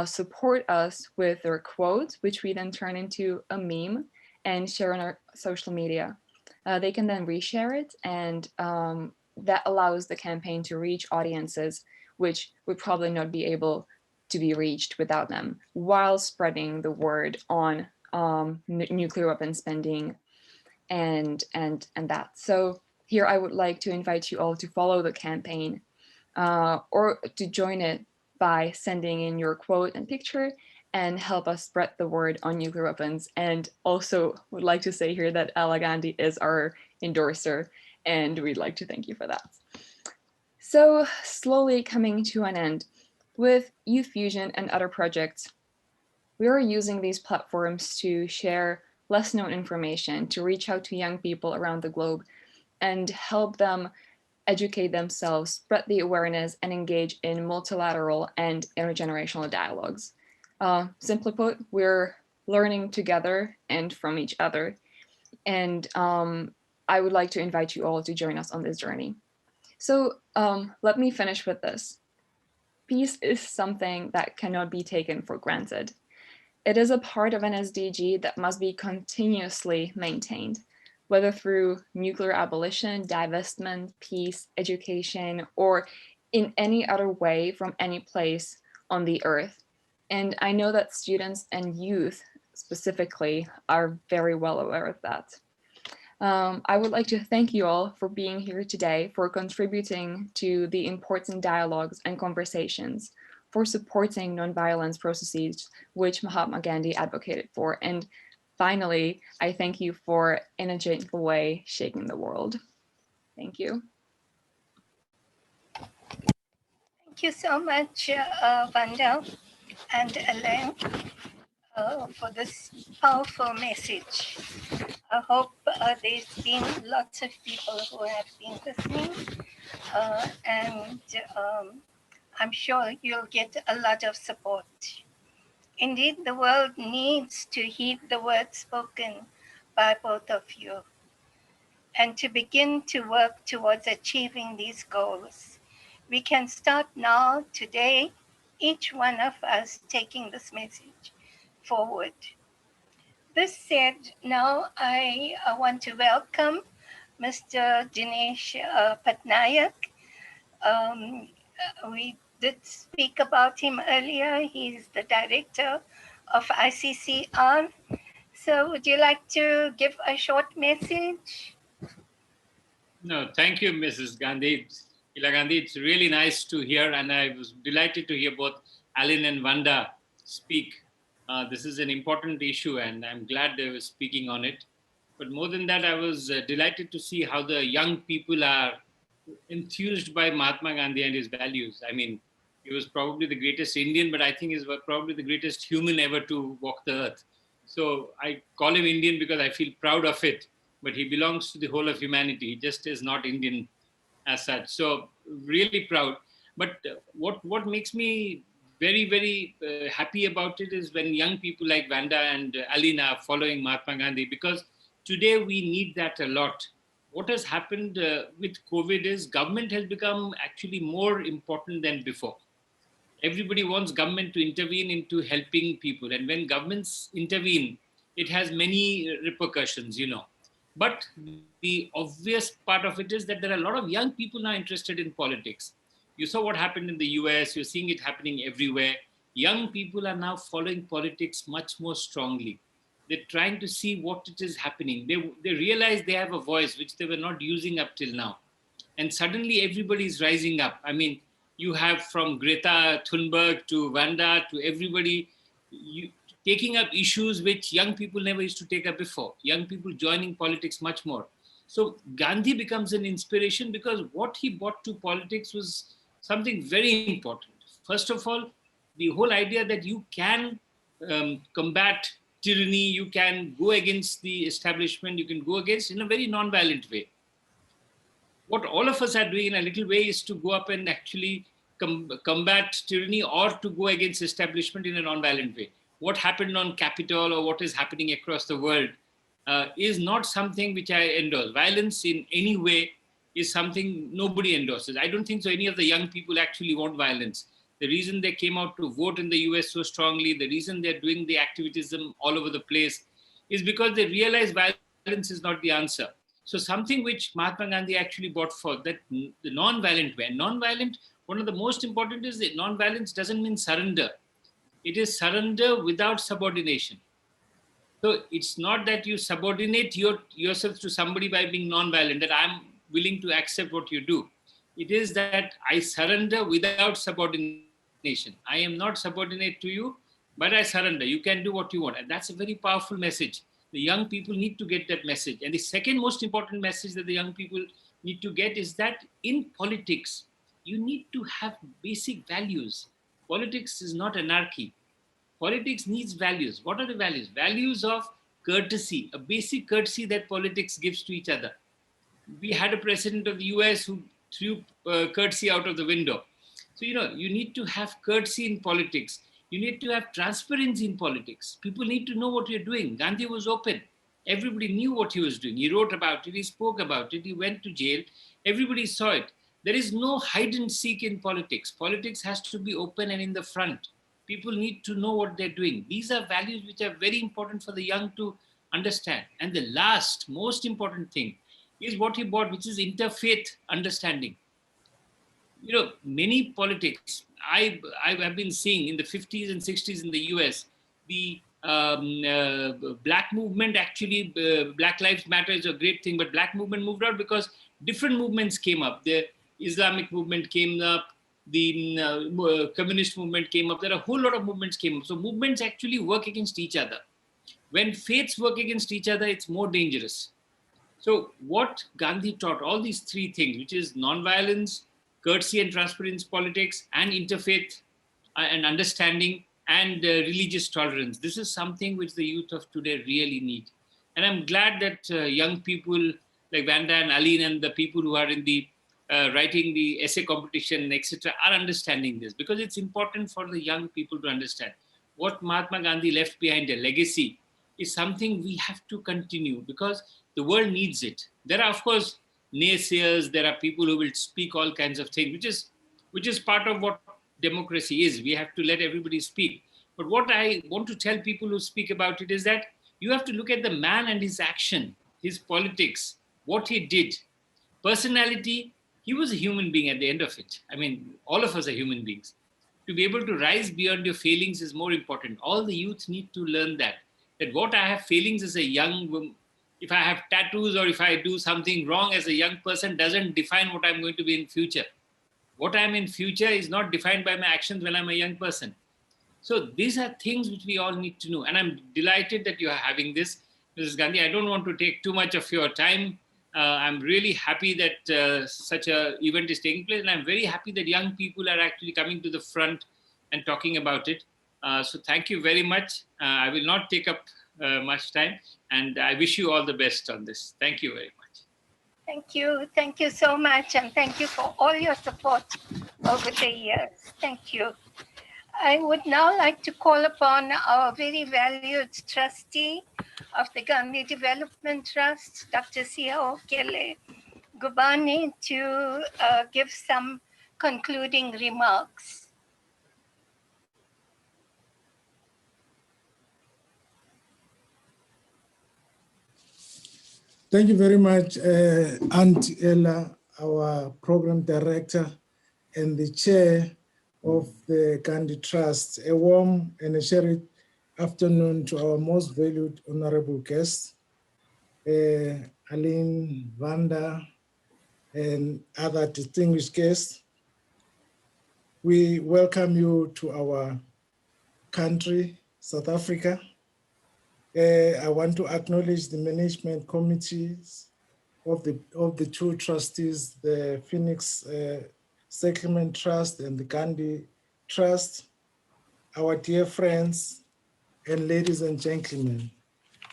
support us with their quotes, which we then turn into a meme and share on our social media. They can then reshare it, and that allows the campaign to reach audiences which would probably not be able to be reached without them, while spreading the word on nuclear weapon spending and that. So here I would like to invite you all to follow the campaign or to join it by sending in your quote and picture and help us spread the word on nuclear weapons. And also would like to say here that Ala Gandhi is our endorser, and we'd like to thank you for that. So slowly coming to an end, with Youth Fusion and other projects, we are using these platforms to share less known information, to reach out to young people around the globe and help them educate themselves, spread the awareness, and engage in multilateral and intergenerational dialogues. Simply put, we're learning together and from each other. And I would like to invite you all to join us on this journey. So let me finish with this. Peace is something that cannot be taken for granted. It is a part of an SDG that must be continuously maintained, whether through nuclear abolition, divestment, peace, education, or in any other way from any place on the earth. And I know that students and youth specifically are very well aware of that. I would like to thank you all for being here today, for contributing to the important dialogues and conversations, for supporting nonviolence processes which Mahatma Gandhi advocated for. And finally, I thank you for, in a gentle way, shaking the world. Thank you. Thank you so much, Vanda and Elaine, for this powerful message. I hope there's been lots of people who have been listening, and I'm sure you'll get a lot of support. Indeed, the world needs to heed the words spoken by both of you and to begin to work towards achieving these goals. We can start now, today, each one of us taking this message forward. This said, now I want to welcome Mr. Dinesh Patnaik. We did speak about him earlier. He's the director of ICCR. So would you like to give a short message? No, thank you, Mrs. Gandhi. Ila Gandhi, it's really nice to hear, and I was delighted to hear both Alan and Vanda speak. This is an important issue, and I'm glad they were speaking on it. But more than that, I was delighted to see how the young people are enthused by Mahatma Gandhi and his values. I mean, he was probably the greatest Indian, but I think he's probably the greatest human ever to walk the earth. So I call him Indian because I feel proud of it, but he belongs to the whole of humanity. He just is not Indian as such. So really proud. But what makes me very happy about it is when young people like Vanda and Alina are following Mahatma Gandhi, because today we need that a lot. What has happened with COVID is government has become actually more important than before. Everybody wants government to intervene into helping people, and when governments intervene, it has many repercussions, but the obvious part of it is that there are a lot of young people now interested in politics. You saw what happened in the US, you're seeing it happening everywhere. Young people are now following politics much more strongly. They're trying to see what it is happening. They realize they have a voice which they were not using up till now, and suddenly everybody is rising up. I mean, you have from Greta Thunberg to Vanda to everybody taking up issues which young people never used to take up before. Young people joining politics much more. So Gandhi becomes an inspiration because what he brought to politics was something very important. First of all, the whole idea that you can combat tyranny, you can go against the establishment, you can go against in a very non-violent way. What all of us are doing in a little way is to go up and actually combat tyranny or to go against establishment in a non-violent way. What happened on Capitol or what is happening across the world is not something which I endorse. Violence in any way is something nobody endorses. I don't think so any of the young people actually want violence. The reason they came out to vote in the US so strongly, the reason they're doing the activism all over the place is because they realize violence is not the answer. So something which Mahatma Gandhi actually brought forth, that the non-violent way. Non-violent, one of the most important is that non-violence doesn't mean surrender. It is surrender without subordination. So it's not that you subordinate yourself to somebody by being non-violent, that I'm willing to accept what you do. It is that I surrender without subordination. I am not subordinate to you, but I surrender. You can do what you want. And that's a very powerful message. The young people need to get that message. And the second most important message that the young people need to get is that in politics, you need to have basic values. Politics is not anarchy. Politics needs values. What are the values? Values of courtesy, a basic courtesy that politics gives to each other. We had a president of the US who threw courtesy out of the window. So, you need to have courtesy in politics. You need to have transparency in politics. People need to know what you're doing. Gandhi was open. Everybody knew what he was doing. He wrote about it. He spoke about it. He went to jail. Everybody saw it. There is no hide and seek in politics. Politics has to be open and in the front. People need to know what they're doing. These are values which are very important for the young to understand. And the last, most important thing is what he brought, which is interfaith understanding. Many politics, I have been seeing in the 50s and 60s in the US, the black movement actually, Black Lives Matter is a great thing, but black movement moved out because different movements came up. The Islamic movement came up, the communist movement came up. There are a whole lot of movements came up. So movements actually work against each other. When faiths work against each other, it's more dangerous. So what Gandhi taught, all these three things, which is non-violence, courtesy and transparency politics, and interfaith and understanding, and religious tolerance. This is something which the youth of today really need. And I'm glad that young people like Vanda and Aline and the people who are in the writing the essay competition, etc., are understanding this, because it's important for the young people to understand what Mahatma Gandhi left behind, a legacy, is something we have to continue because the world needs it. There are, of course, naysayers, there are people who will speak all kinds of things, which is part of what democracy is. We have to let everybody speak. But what I want to tell people who speak about it is that you have to look at the man and his action, his politics, what he did. Personality, he was a human being at the end of it. I mean, all of us are human beings. To be able to rise beyond your failings is more important. All the youth need to learn that. that what I have feelings as a young woman, if I have tattoos or if I do something wrong as a young person, doesn't define what I'm going to be in future. What I'm in future is not defined by my actions when I'm a young person. So these are things which we all need to know. And I'm delighted that you are having this. Mrs. Gandhi, I don't want to take too much of your time. I'm really happy that such an event is taking place. And I'm very happy that young people are actually coming to the front and talking about it. So thank you very much. I will not take up much time. And I wish you all the best on this. Thank you very much. Thank you. Thank you so much. And thank you for all your support over the years. Thank you. I would now like to call upon our very valued trustee of the Gandhi Development Trust, Dr. Sia Okele Gubani, to give some concluding remarks. Thank you very much, Aunt Ella, our program director and the chair of the Gandhi Trust. A warm and a cheery afternoon to our most valued honorable guests, Aline, Vanda, and other distinguished guests. We welcome you to our country, South Africa. I want to acknowledge the management committees of the two trustees, the Phoenix Settlement Trust and the Gandhi Trust, our dear friends and ladies and gentlemen.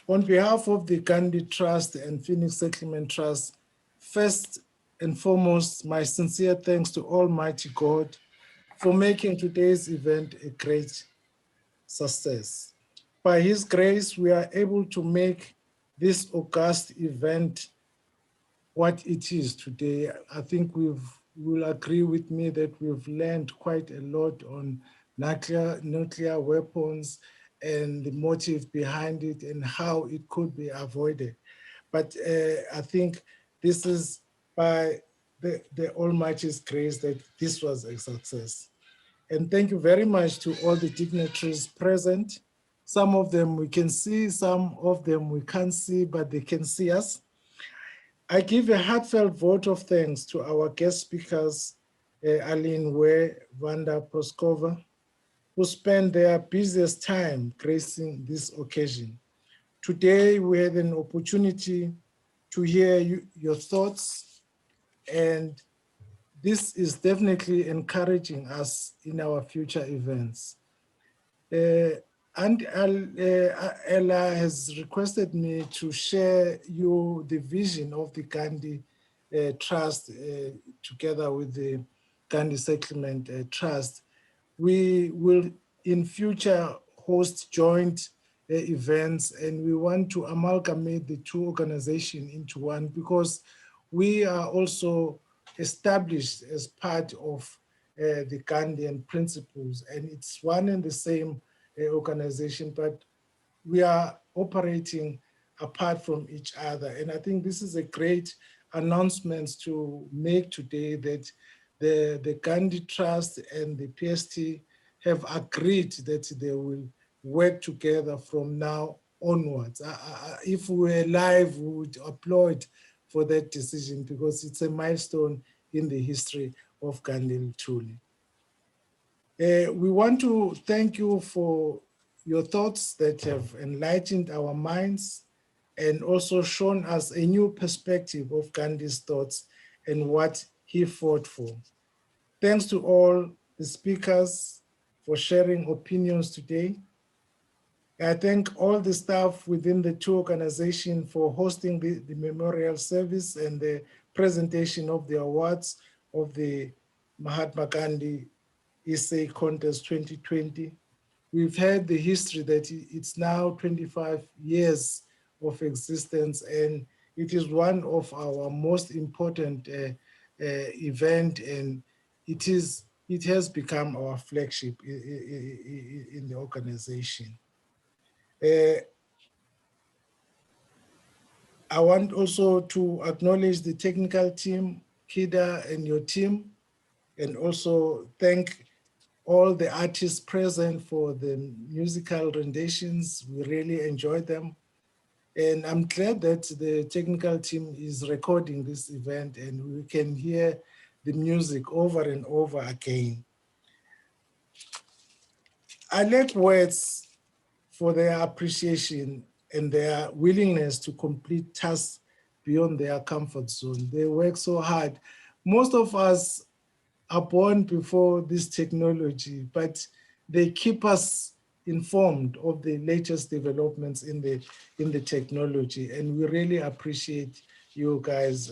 On behalf of the Gandhi Trust and Phoenix Settlement Trust, first and foremost, my sincere thanks to Almighty God for making today's event a great success. By His grace, we are able to make this august event what it is today. I think you will agree with me that we've learned quite a lot on nuclear weapons and the motive behind it and how it could be avoided. But I think this is by the Almighty's grace that this was a success. And thank you very much to all the dignitaries present. Some of them we can see, some of them we can't see, but they can see us. I give a heartfelt vote of thanks to our guest speakers, Aline Ware, Vanda Proskova, who spent their busiest time gracing this occasion. Today, we had an opportunity to hear your thoughts, and this is definitely encouraging us in our future events. And Ella has requested me to share you the vision of the Gandhi Trust together with the Gandhi Settlement Trust. We will in future host joint events, and we want to amalgamate the two organizations into one because we are also established as part of the Gandhian principles, and it's one and the same organization, but we are operating apart from each other. And I think this is a great announcement to make today that the Gandhi Trust and the PST have agreed that they will work together from now onwards. If we were live, we would applaud for that decision because it's a milestone in the history of Gandhi truly. We want to thank you for your thoughts that have enlightened our minds and also shown us a new perspective of Gandhi's thoughts and what he fought for. Thanks to all the speakers for sharing opinions today. I thank all the staff within the two organizations for hosting the memorial service and the presentation of the awards of the Mahatma Gandhi Essay Contest 2020. We've heard the history that it's now 25 years of existence, and it is one of our most important event, and it has become our flagship in the organization. I want also to acknowledge the technical team, Kida and your team, and also thank all the artists present for the musical renditions. We really enjoyed them. And I'm glad that the technical team is recording this event and we can hear the music over and over again. I lack words for their appreciation and their willingness to complete tasks beyond their comfort zone. They work so hard. Most of us are born before this technology, but they keep us informed of the latest developments in the technology, and we really appreciate you guys.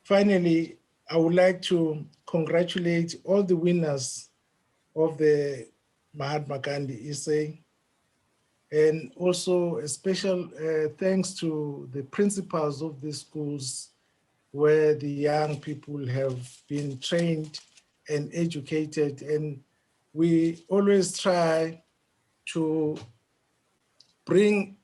Finally, I would like to congratulate all the winners of the Mahatma Gandhi essay, and also a special thanks to the principals of the schools where the young people have been trained and educated. And we always try to bring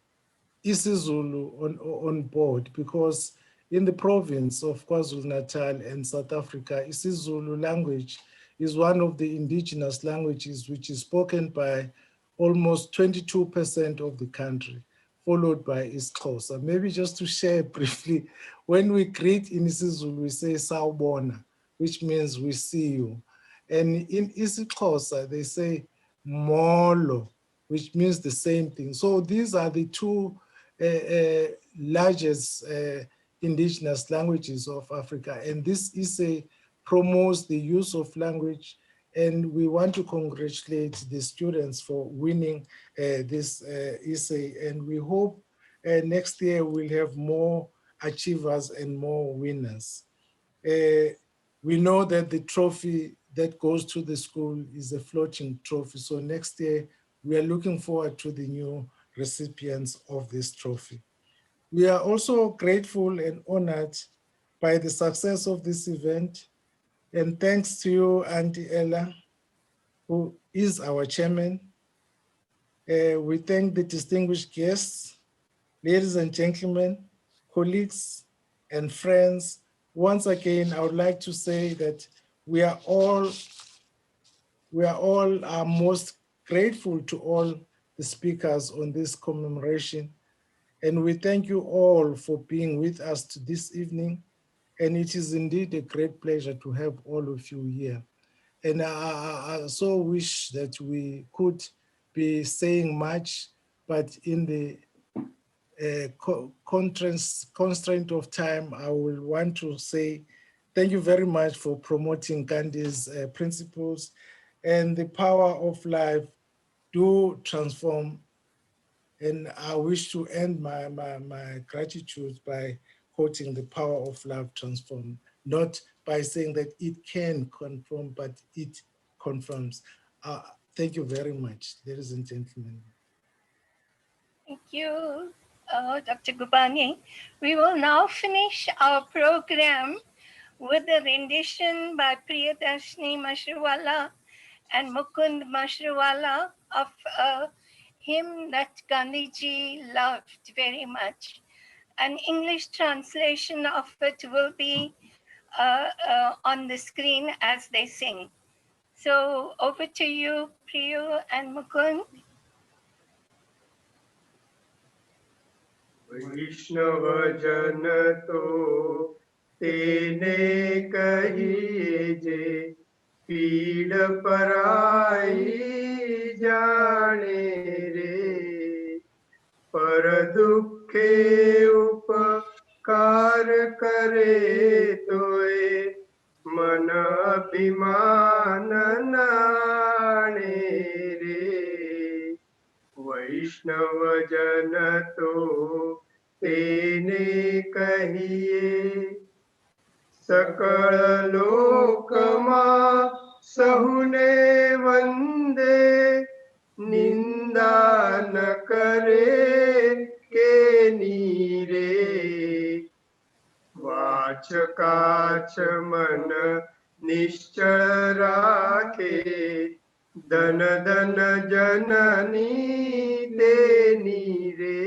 isiZulu on board, because in the province of KwaZulu-Natal and South Africa, isiZulu language is one of the indigenous languages which is spoken by almost 22% of the country, followed by isiXhosa. Maybe just to share briefly, when we greet in isiZulu, we say sawubona, which means we see you. And in isiXhosa, they say molo, which means the same thing. So these are the two largest indigenous languages of Africa. And this essay promotes the use of language, and we want to congratulate the students for winning this essay. And we hope next year we'll have more achievers and more winners. We know that the trophy that goes to the school is a floating trophy. So next year, we are looking forward to the new recipients of this trophy. We are also grateful and honored by the success of this event. And thanks to you, Auntie Ella, who is our chairman. We thank the distinguished guests, ladies and gentlemen, colleagues and friends. Once again, I would like to say that we are all most grateful to all the speakers on this commemoration. And we thank you all for being with us this evening. And it is indeed a great pleasure to have all of you here. And I so wish that we could be saying much, but in the constraint of time, I will want to say thank you very much for promoting Gandhi's principles, and the power of life do transform. And I wish to end my gratitude by quoting the power of love transform, not by saying that it can conform, but it confirms. Thank you very much, ladies and gentlemen. Thank you, Dr. Gubani. We will now finish our program with a rendition by Priyadarshini Mashruwala and Mukund Mashruwala of a hymn that Gandhiji loved very much. An English translation of it will be on the screen as they sing. So over to you, Priyu and Mukund. वैष्णव जन तो तेने कहिजे पीड़ पराई जाने रे पर दुखे उपकार करे तोए मन अभिमान नाणे रे वैष्णव जन तो तेने कहिए सकल लोकमा सहुने वंदे निंदा न करे के नीरे वाच काच मन निश्चल राखे धन धन जननी देनी रे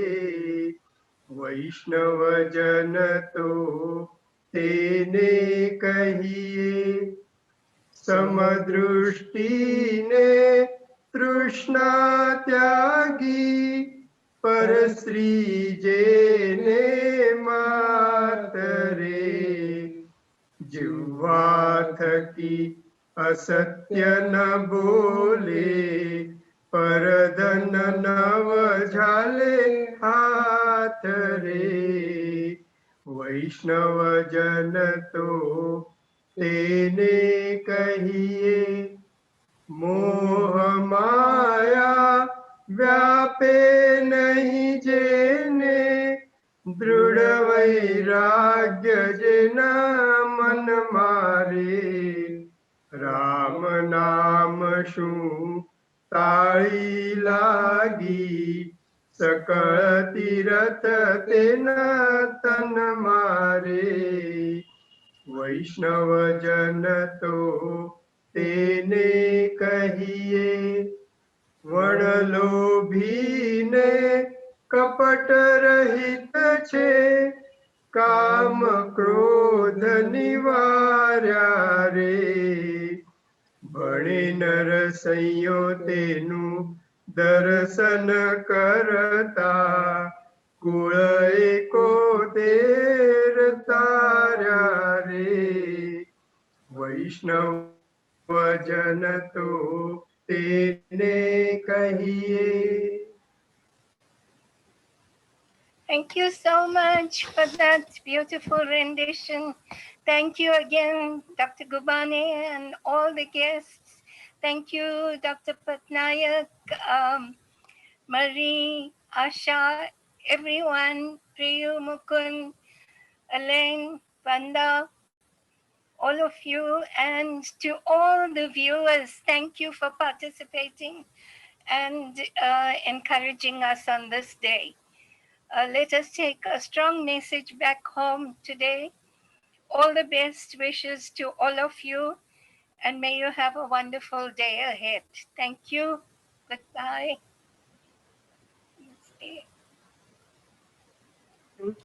वैष्णव जन तो तेने कहिए સમદૃષ્ટિને તૃષ્ણા ત્યાગી પરશ્રી જેને માતરે જીવવા થકી અસત્ય ન બોલે પરધન નવ ઝાલે હાથ રે વૈષ્ણવ જન તો તેને કહીએ મોહ માયા વ્યાપે નહીં જેને દૃઢ વૈરાગ્ય જેના મન મારે રામ નામ શું તાળી લાગી સકળ તીરથ તેના તન મારે વૈષ્ણવ જન તો તેને કહીએ વડલોભીને કપટ રહિત છે કામ ક્રોધ નિવાર્યા રે ભણે નરસૈયો તેનું દર્શન કરતા કુળ એકોતેર તાર્યા રે વૈષ્ણવ જન તો તેને કહીએ. Thank you so much for that beautiful rendition. Thank you again, Dr. Gubani and all the guests. Thank you, Dr. Patnaik, Marie, Asha, everyone, Priyu, Mukund, Elaine, Vanda, all of you, and to all the viewers, thank you for participating and encouraging us on this day. Let us take a strong message back home today. All the best wishes to all of you, and may you have a wonderful day ahead. Thank you. Goodbye. Namaste.